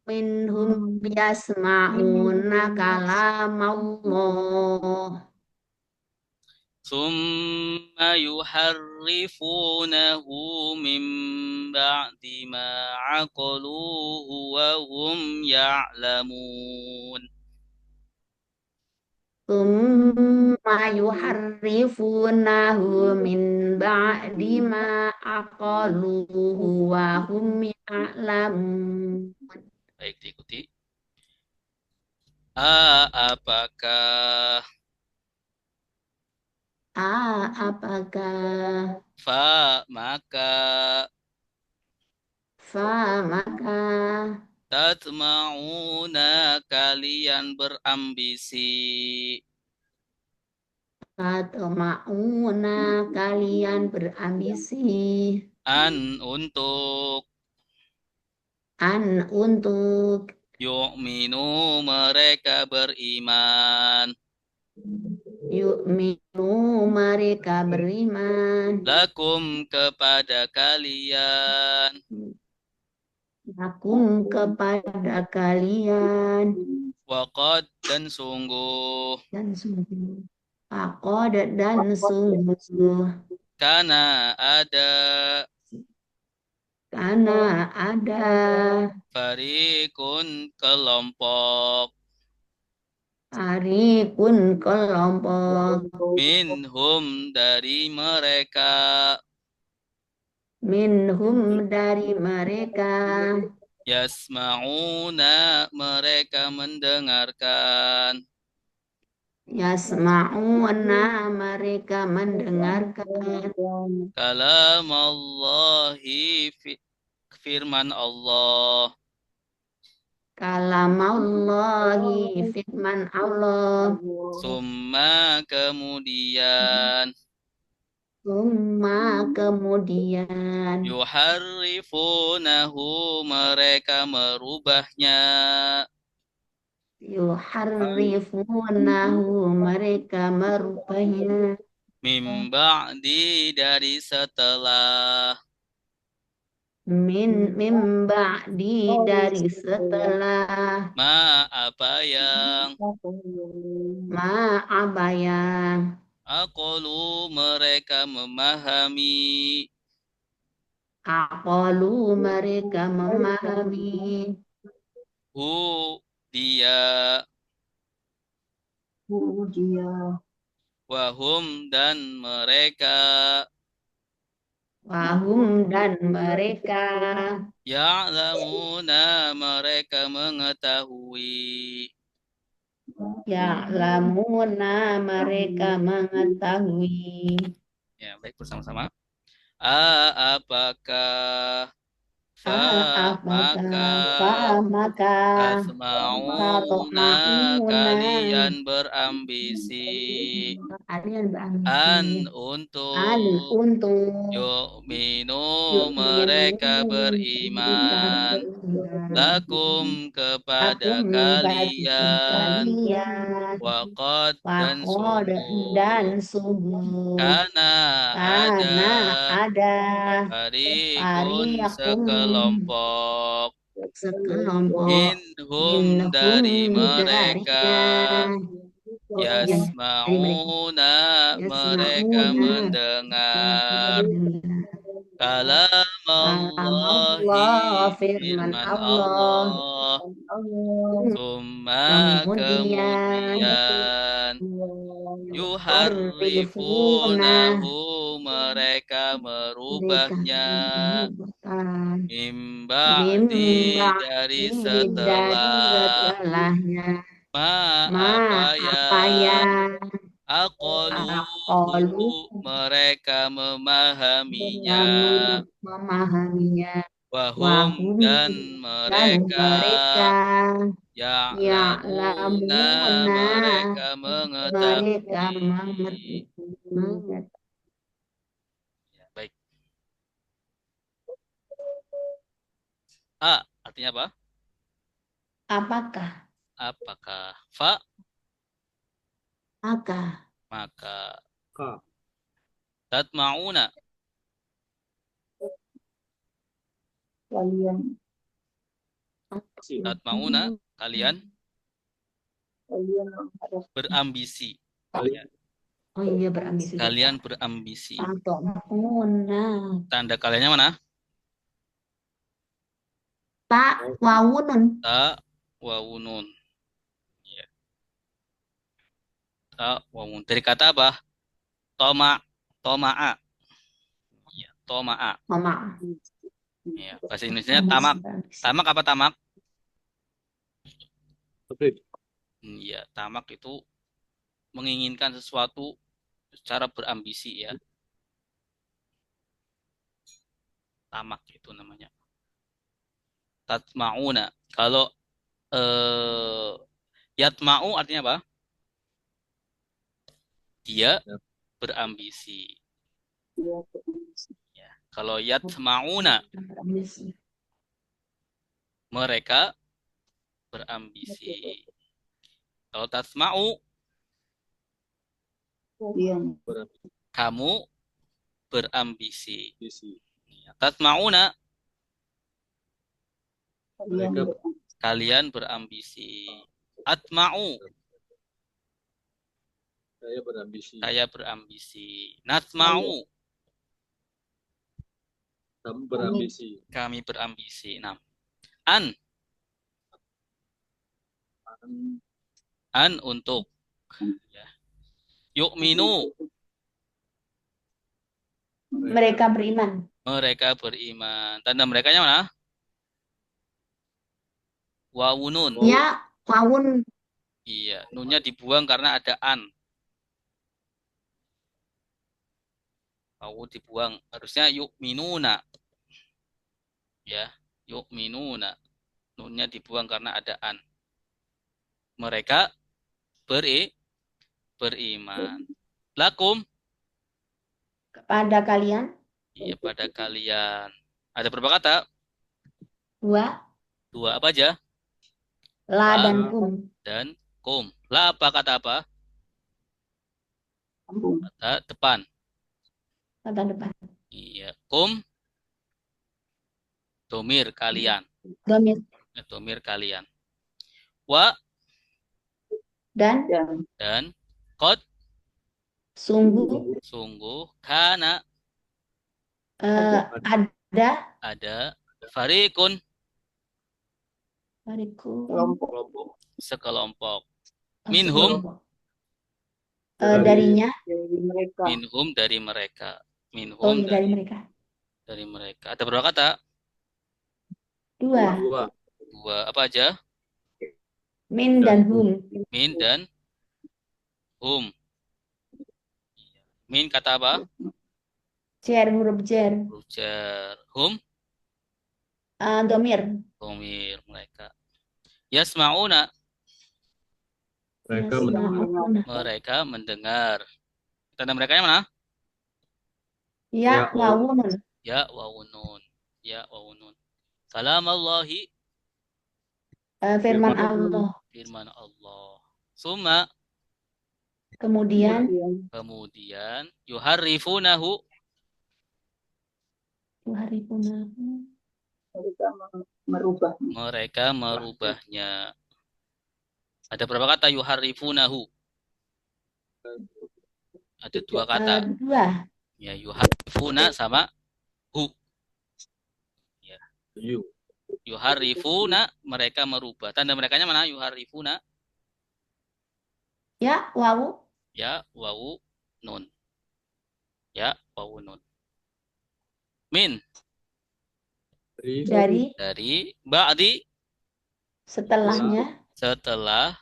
minhum yasma'una kalamallah ثم يحرفونه من بعد ما عقلوه وهم يعلمون Tsumma yuharrifunahu min ba'di ma aqaluhu wa hum ya'lamun. Baik, diikuti. Apakah Apakah maka maka tatma'una kalian berambisi tatma'una kalian berambisi untuk untuk yu'minu mereka beriman yu'minu mereka beriman lakum kepada kalian lakum kepada kalian waqad dan sungguh dan sungguh aqad dan sungguh karena ada farikun kelompok arikun kelompok minhum dari mereka minhum dari mereka yasma'una mereka mendengarkan yasma'una mereka mendengarkan kalam Allahi firman Allah kalamallahi firman Allah summa kemudian yuharrifunahu mereka merubahnya yuharrifunahu mereka merubahnya mim ba'di dari setelah min ba'di dari setelah ma apa yang yang aqalu mereka memahami Aqalu mereka memahami. Hu dia, dia. wahum dan mereka, Wahum dan mereka. ya'lamuna mereka mengetahui. Ya'lamuna mereka mengetahui. Ya, baik bersama-sama. Apakah Apakah maka tasma'una tatma'una kalian berambisi kalian an berambisi an untuk yu'minu mereka mereka beriman beriman lakum kepada akum bagi kalian kalian waqad dan waqad sungguh dan sungguh karena karena ada fariqun fariqum sekelompok sekelompok minhum dari minhum mereka yasma'una mereka mendengar kalam Allah Allahi firman firman Allah Allah summa kemudian kemudian harifuna yuharrifunahu mereka mereka merubahnya mengubahkan mimba'di mimba dari dari setelah setelahnya apa apa ya aqalu aqalu mereka memahaminya memahaminya wahum wahum dan dan mereka mereka ya'lamuna ya'lamuna mereka mereka mengetahui. mengerti. Baik. Artinya apa? Apakah Apakah fa maka Ka. tatma'una Kalian kalian harus berambisi. Oh iya berambisi. Kalian berambisi. Tanda kaliannya mana? Pak wawunun. Ta wawunun. Ya. Ta wawun. Dari kata apa? Toma'a. Ya, toma'a. Mama. Ya, bahasa Indonesia tamak. Tamak apa tamak? Ya, tamak itu menginginkan sesuatu secara berambisi ya. Tamak itu namanya. Tatma'una. Kalau yatma'u artinya apa? Dia berambisi. Ya. Kalau yatma'una mereka berambisi. Kalau tasma'u kamu berambisi. Ya. Tasma'una kalian berambisi. Atma'u saya berambisi. Natma'u kami berambisi. Nah, an untuk ya. Yu'minu Mereka beriman. mereka beriman. Tanda mereka nya mana? Wawunun. Ya, wawun. Iya, nunnya dibuang karena ada an. Wawu dibuang. Harusnya yu'minuna. Ya, yu'minuna. Nunnya dibuang karena ada an. Mereka beriman. Lakum Kepada kalian. iya pada kalian. Ada berapa kata? Dua apa aja? La dan kum. Dan kum. La apa kata apa? Kata depan. Kata depan. Iya. Kum. Domir kalian. Domir kalian. Wa. Dan. Kot. Sungguh. Kana. ada fariqun, Fariqun. Kelompok. sekelompok, Oh, minhum, sekelompok. Darinya. Dari mereka. minhum dari mereka, Oh, minhum iya, dari mereka. dari mereka. Ada berapa kata? 2. 2. Dua. Apa aja? Min dan hum. Min dan hum. Min kata apa? Jar, huruf jar. Huruf jar. Hum, Domir. domir mereka. Yasma'una, Mereka Yasma'una. mereka mendengar. Tanda mereka yang mana? Ya, wawun. Ya wawunun. Ya wawunun. Kalamallahi, Firman Allah. firman Allah. Summa, Kemudian yuharrifunahu, yuharifunahu. Mereka merubah. mereka merubahnya. Ada berapa kata yuharrifunahu? Ada 2 kata. 2. Ya, yuharrifuna sama hu. Ya. You. Yuharrifuna, mereka merubah. Tanda merekanya mana? Yuharrifuna. Ya, wawu. Ya, wawu, nun. Ya, wawu, nun. Min, Dari Dari ba'di, setelahnya. setelah,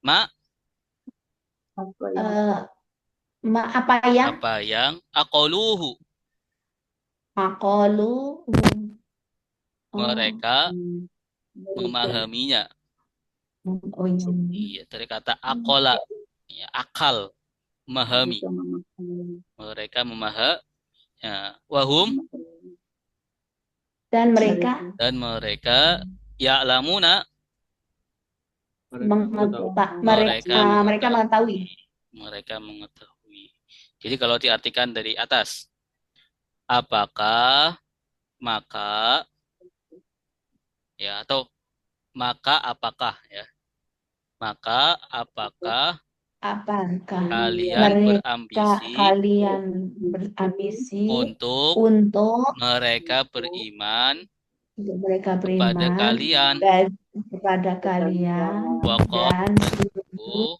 ma, Apa yang Apa yang apa yang, aqaluhu, aqalu. mereka memahaminya. Oh, iya. Iya, dari kata aqala, ya, akal, memahami. Mereka memahami. Ya, wahum, Dan mereka dan mereka ya'lamuna, mereka mengetahui. mereka mengetahui. Jadi kalau diartikan dari atas, apakah, maka, ya, atau maka apakah, ya, maka apakah kalian berambisi untuk mereka beriman kepada kalian. Dan itu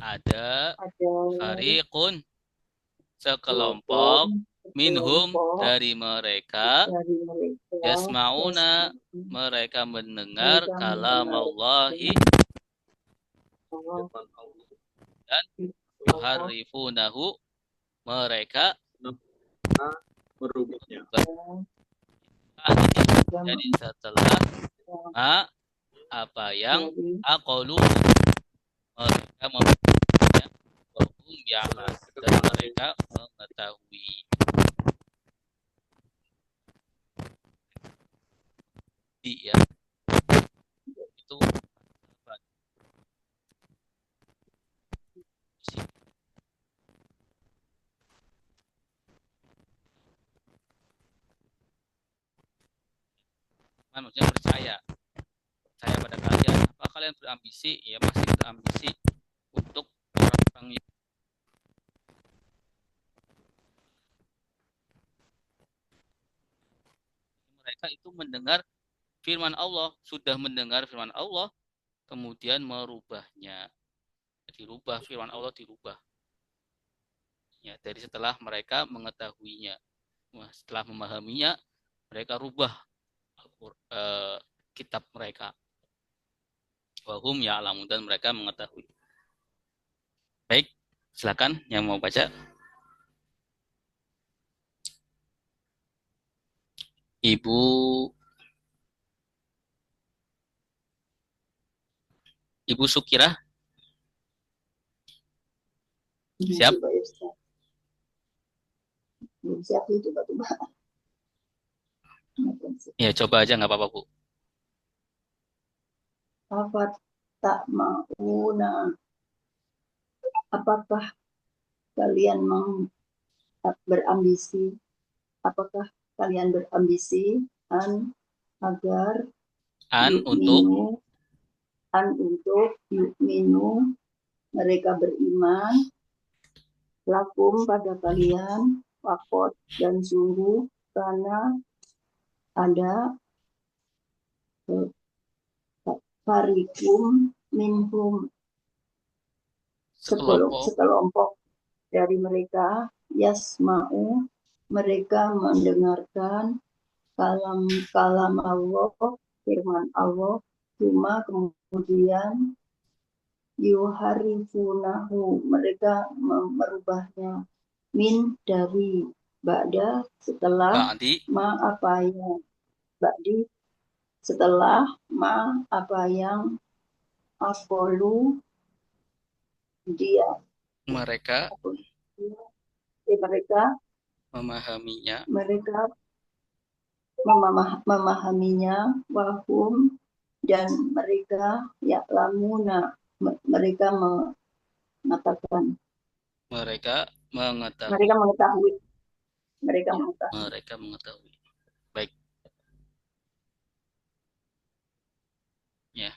ada fariqun, sekelompok, minhum dari mereka, yasma'una, mereka mendengar kalam Allahi, dan yuharrifunahu, mereka merubahnya. Jadi setelah apa yang aqalu, mereka memahaminya, wahum ya'lam, dan mereka mengetahui. Ya, itu maksudnya percaya pada kalian. Apa kalian berambisi? Ya, masih berambisi untuk orang-orang yang mereka itu mendengar firman Allah, sudah mendengar firman Allah, kemudian merubahnya. Dirubah, firman Allah dirubah. Ya, dari setelah mereka mengetahuinya. Setelah memahaminya, mereka rubah kitab mereka. Wahum ya'lamun, dan mereka mengetahui. Baik, silakan yang mau baca. Ibu Sukira. Siap? Siap itu coba. Ya, coba aja, nggak apa-apa, Bu. Apa tak mauna? Apakah kalian berambisi? Apakah kalian berambisi agar untuk yu'minu, mereka beriman, lakum pada kalian, fakot dan sungguh karena ada farikum minhum Sekelompok sekelompok dari mereka yasma'u mereka mendengarkan kalam Allah firman Allah cuma kemudian yuharifunahu mereka merubahnya min dari ba'da setelah ba'di ma apa yang ba'di setelah ma apa yang afolu dia mereka mereka memahaminya memahaminya wahum dan mereka ya'lamuna mereka mengatakan mereka mengetahui mereka mengetahui mereka mengetahui. Baik. Ya.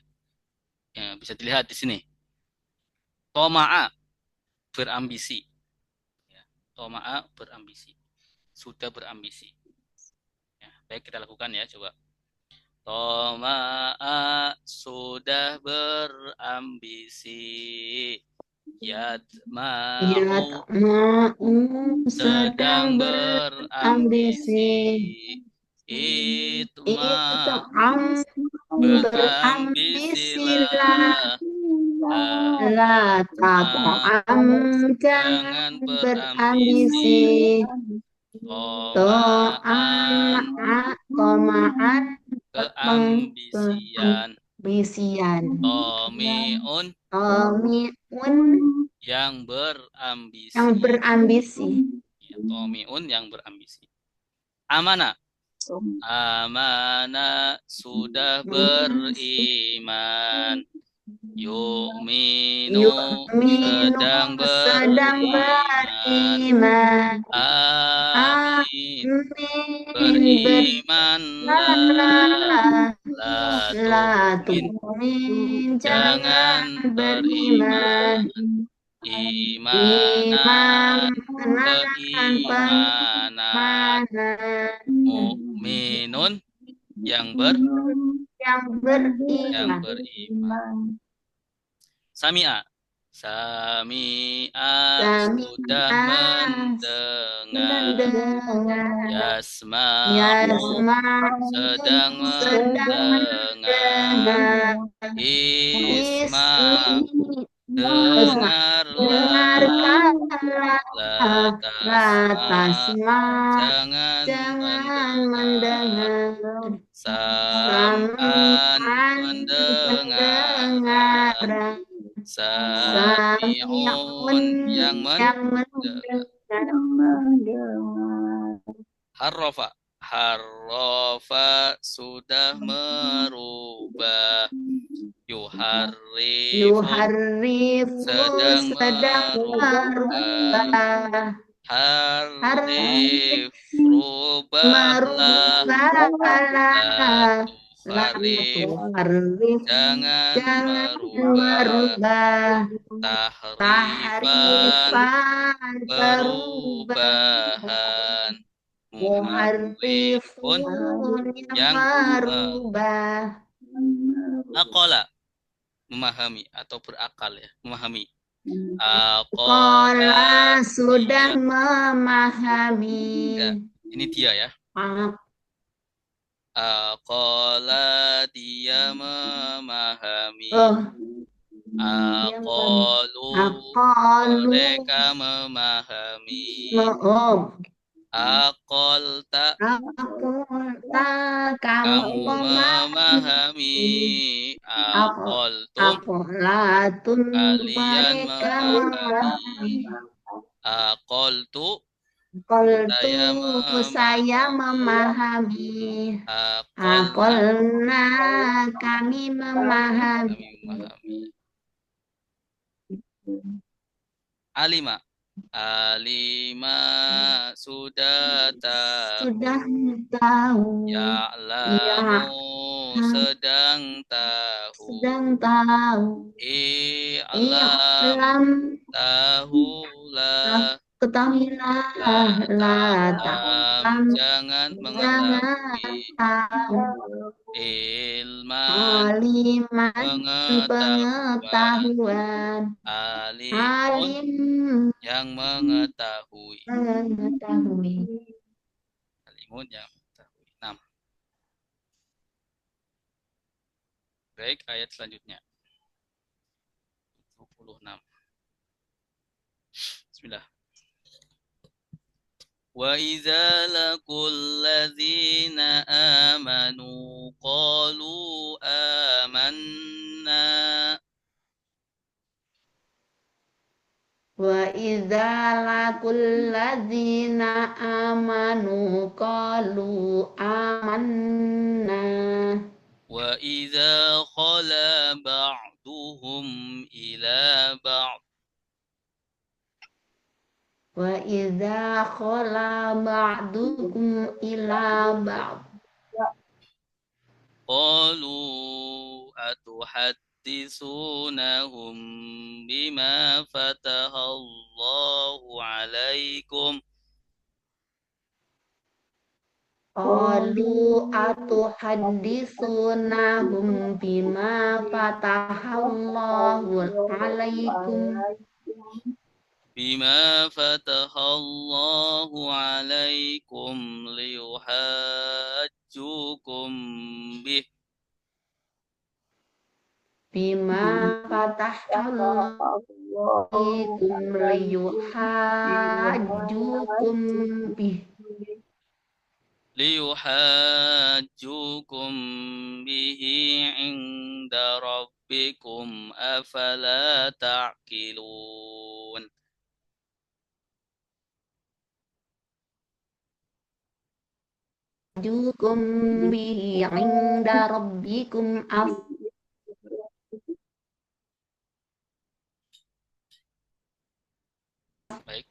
Ya, bisa dilihat di sini. Toma'a berambisi. Ya. Toma'a berambisi. Sudah berambisi. Ya, baik kita lakukan ya, coba. Toma'a sudah berambisi. Yatma'u sedang berambisi. Itma'u berambisilah. La ta'am Jangan berambisi. Toma'an Toma'an keambisian. Tomi'un yang berambisi. Ya, tomi'un yang berambisi. Amana sudah beriman. Yu'minu sedang beriman. Amin berimanlah. La tu'min jangan beriman. Imanan keimanan. Mu'minun yang beriman. Sami'a sudah mendengar. Yasma'u sedang mendengar. Isma'u dengarkanlah. Latasma jangan mendengar. Sam'an mendengar. Sami'un yang mendengar. Harrofa sudah merubah. Yuharrif sedang merubah. Harif rubahlah. Harif jangan merubah. Tahrifan perubahan. Muharrifun yang merubah. Aqala memahami atau berakal ya, memahami. Aqala sudah memahami. Ya, ini dia ya. Aqala dia memahami. Aqalu mereka memahami. Aqalta kamu memahami. Aqaltum kalian memahami. Aqaltu saya memahami. Aqalna kami memahami. Alima sudah tahu. Ya'lamu sedang tahu. I'lam tahulah. Ketahuilah La ta'lam, jangan jangan mengetahui ilman aliman pengetahuan pengetahuan, alimun alim yang mengetahui mengetahui. alimun yang mengetahui. 6. Baik, ayat selanjutnya 26. Bismillah. Wa idza laqul ladzina amanu qalu amanna Wa idza laqul ladzina amanu qalu amanna. wa idza khala ba'duhum ila ba'd Wa idza khala ba'dukum ila ba'd. qalu atuhadditsunahum bima fatahallahu alaikum Qalu atuhaddisunahum bima fatahallahu alaikum. بما فتح الله عليكم ليحاجوكم به Bima fatahallahu alaikum liyuhajjukum bih. ليحاجوكم به عند ربكم أفلا تعقلون Jukum bihi inda rabbikum Baik.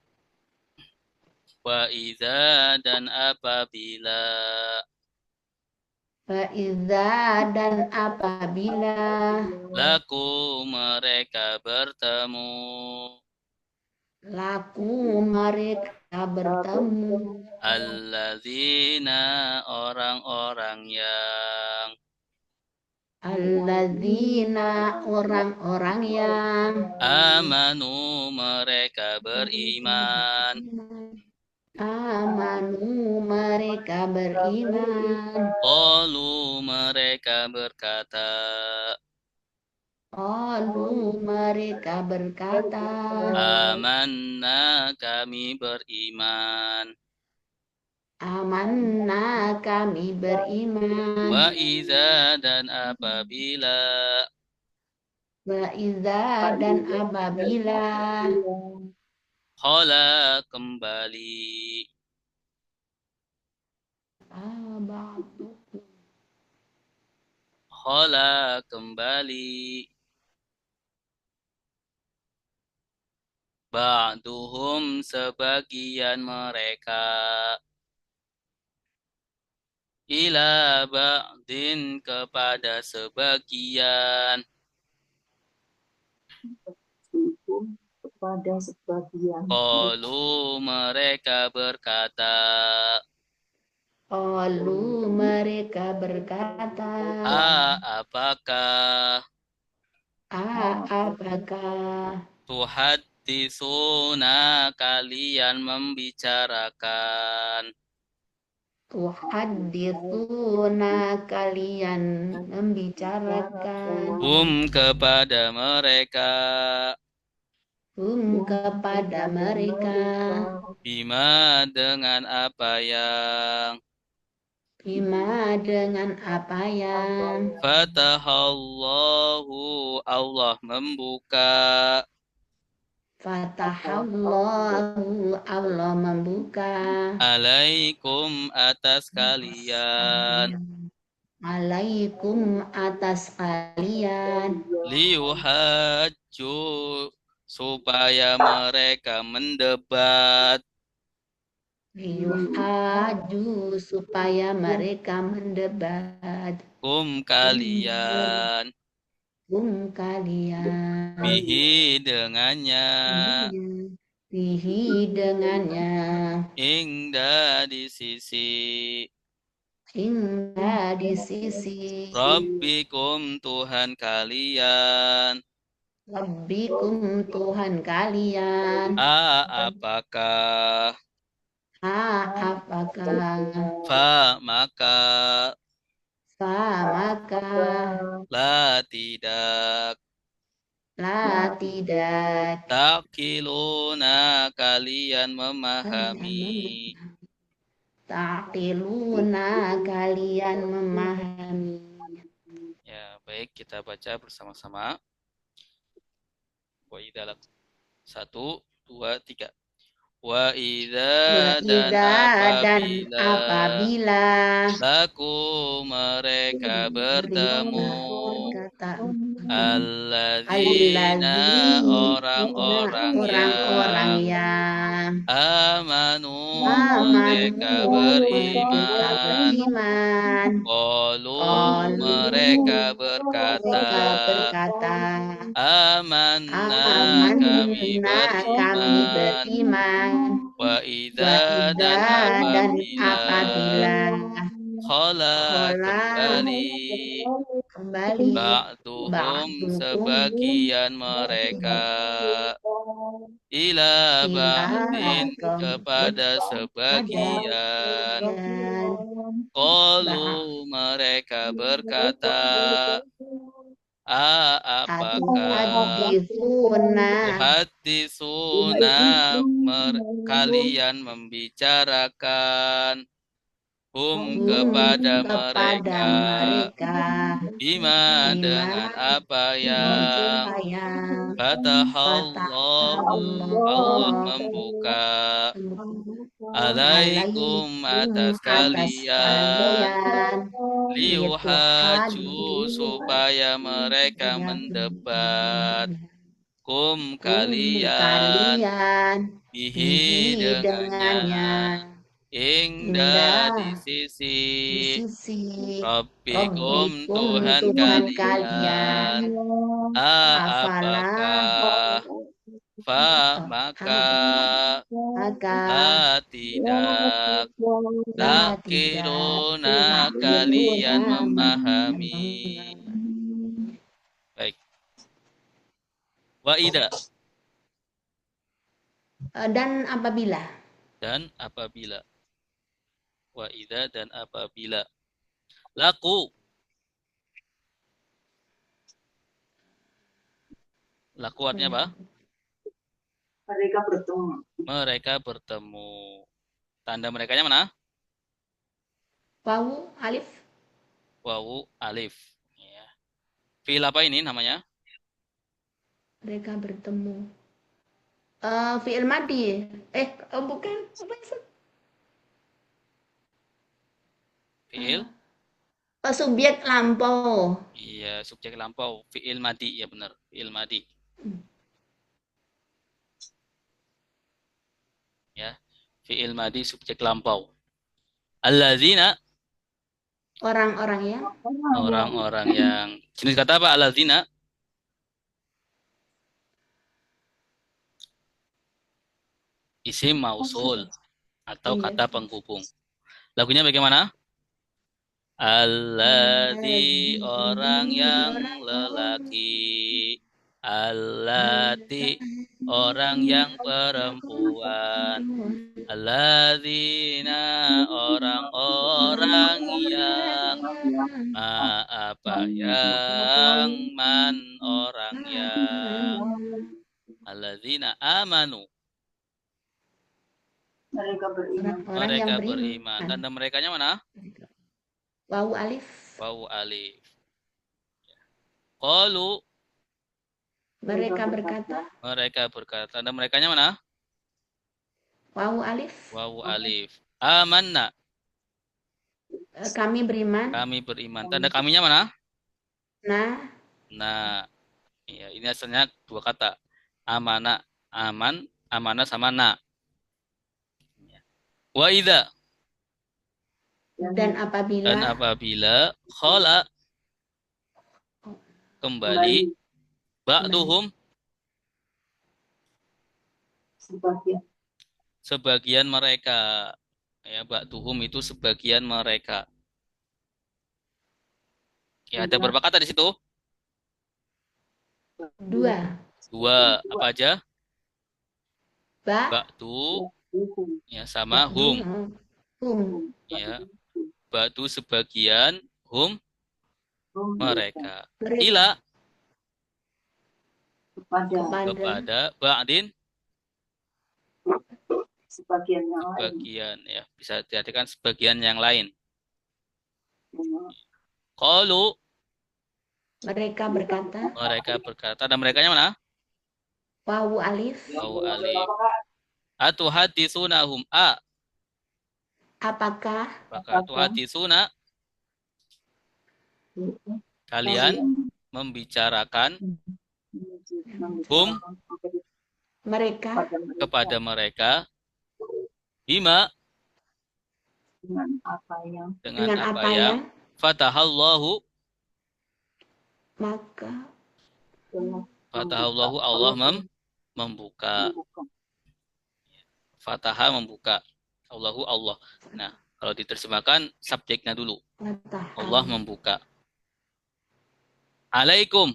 Wa idza dan apabila Faiza dan apabila laku mereka bertemu mereka bertemu alladzina orang-orang yang alladzina orang-orang yang amanu mereka beriman amanu mereka beriman qalu mereka berkata amanna kami beriman amanna kami beriman wa iza dan apabila khala kembali khala kembali ba'duhum sebagian mereka ila ba'din kepada sebagian kepada sebagian. qalu mereka berkata apakah tuhadditsuna kalian membicarakan kepada mereka bima dengan apa yang fatahallahu Allah membuka alaikum atas kalian liyuhajju supaya mereka mendebat kalian bihi dengannya Bihi dengannya. Inda di sisi Hingga di sisi Rabbikum Tuhan kalian. Rabbikum Tuhan kalian. Apakah Apakah maka maka la tidak tidak takiluna kalian memahami. Ta'qiluna kalian memahami. Ya, baik, kita baca bersama-sama. Wa idza 1 2 3. Wa idza dan apabila laku mereka bertemu berkata alladzina orang-orang yang amanu mereka beriman. Qalu mereka berkata amanna kami beriman. Wa idza dan apabila khala kembali ba'duhum sebagian mereka ila ba'din kepada sebagian. Qalu mereka berkata apakah tuhadisuna kalian membicarakan kepada mereka bima dengan apa yang fatahallahu Allah membuka alaikum atas kalian liuhaju supaya mereka mendebat kalian bihi dengannya ingda di sisi Rabbikum Tuhan kalian. Apakah maka tidak takiluna kalian memahami. Baik. Wa idza dan apabila wa idza dan apabila laku artinya apa? Mereka bertemu. Tanda merekanya mana? wawu alif. Ya. Fi'il apa ini namanya? Mereka bertemu. Fi'il madi. Bukan. Apa itu? Fi'il? Subjek lampau. Iya, subjek lampau. Fi'il madi, ya benar. Fi'il madi. Ya, fi'il madi subjek lampau. Alladzina orang-orang yang jenis kata apa alladzina? Isim mausul atau kata penghubung. Lagunya bagaimana? Alladzi orang yang lelaki, allati orang yang perempuan, alladzina orang-orang yang apa yang man orang yang alladzina amanu Mereka beriman. mereka beriman. Tanda merekanya mana? Wawu alif. Qalu Mereka berkata. Tanda merekanya mana? Wawu alif. Amanna. Kami beriman. Tanda kaminya mana? Nah. Iya, ini asalnya dua kata. Amana, amana sama na. Wa idza dan apabila khala kembali ba'duhum sebagian Sebagian mereka. Ya, ba'duhum itu sebagian mereka. Ya, ada berapa kata di situ? Dua. Dua. Apa aja? Ba. Ba'du, hukum ya, sama hum. Hum. Ya, ba'du sebagian, hum mereka. Mereka. Ila kepada kepada ba'din sebagian yang lain. sebagian, ya, bisa diartikan sebagian yang lain. Ya. Qalu Mereka berkata. mereka berkata, dan merekanya mana? Wawu alif. Wawu alif. Atuhaditsunahum Apakah maka atuhaditsuna kalian membicarakan hum mereka kepada mereka bima dengan apa yang dengan apa yang fatahallahu maka fatahallahu Allah membuka. Fataha membuka. Allahu Allah. Nah, kalau diterjemahkan subjeknya dulu. Allah membuka. Alaikum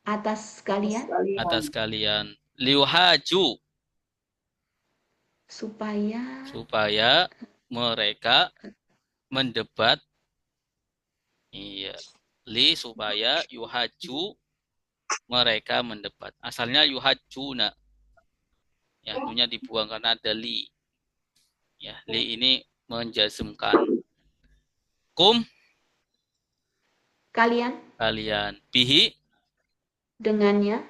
atas kalian atas kalian. Liuhaju supaya mereka mendebat. Iya. Supaya yuhaju mereka mendebat. Asalnya yuhajuna. Ya, nunya dibuang karena ada li. Ya, li ini menjazmkan. Kum kalian bihi dengannya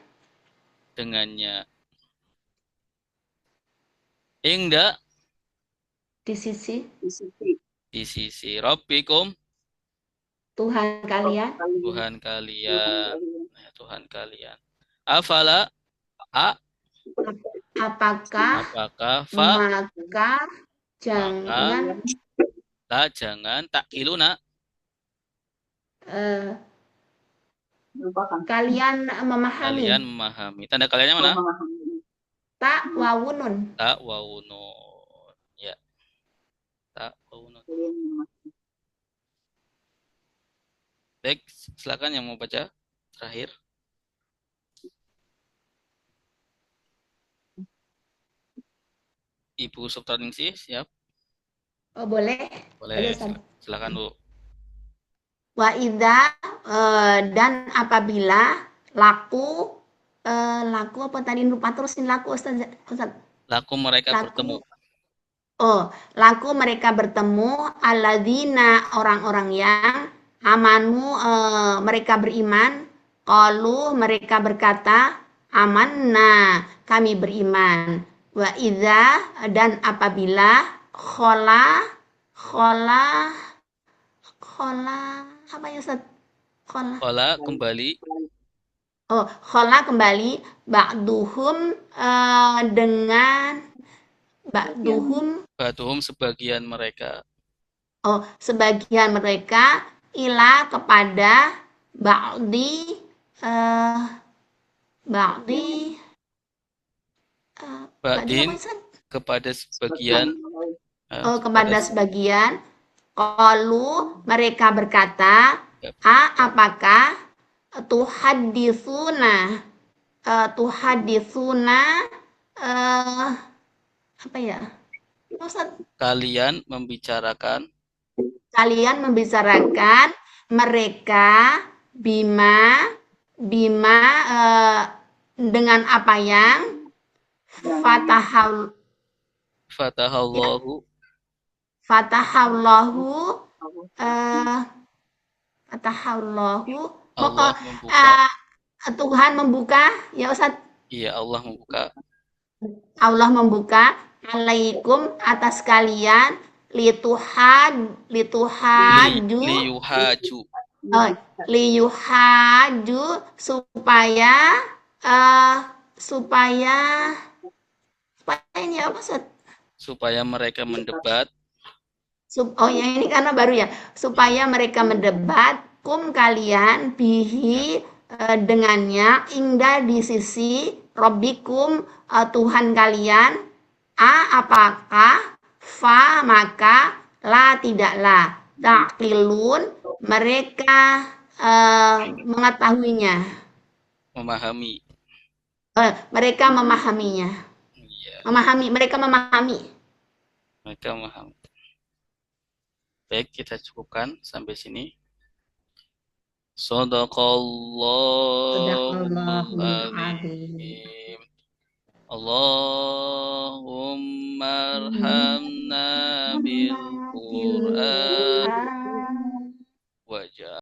ingda di sisi di sisi Rabbikum Tuhan kalian Tuhan kalian. Afala apakah maka jangan takiluna kalian memahami. Tanda kaliannya mana? Tak wawunun. Tak wawunun. Ya. Tak wawunun. Baik, silakan yang mau baca terakhir. Ibu Suptaningsih, siap? Oh, boleh. Boleh. Silakan, Bu. Wa idza dan apabila laku apa tadi lupa terusin laku Ustaz. Laku mereka bertemu. Oh, laku mereka bertemu alladzina orang-orang yang amanu mereka beriman, qalu mereka berkata amanna kami beriman. Wa idza dan apabila khola apa ya Ustaz? Khola kembali. Oh, khola kembali ba'duhum dengan ba'duhum sebagian mereka. Oh, sebagian mereka ila kepada ba'di ba'din kepada sebagian. Kepada sebagian. Qalu mereka berkata, apakah tuhaditsuna apa ya? Ustaz? Kalian membicarakan mereka bima dengan apa yang Fatahallahu Allah membuka. Tuhan membuka ya Ustaz. Iya, Allah membuka. Allah membuka alaikum atas kalian liyuhaju supaya ini apa Ustaz? Supaya mereka mendebat. Ya ini karena baru ya. Supaya mereka mendebat kalian bihi dengannya ingda di sisi Rabbikum, Tuhan kalian, apakah, fa maka, la tidaklah, taqilun mereka mengetahuinya, Memahami. mereka memahaminya, Iya, mereka memahami. mereka memahami. Baik, kita cukupkan sampai sini. Shadaqallahul Sadaqallahul azim. azim. Allahumma arhamna bil Qur'an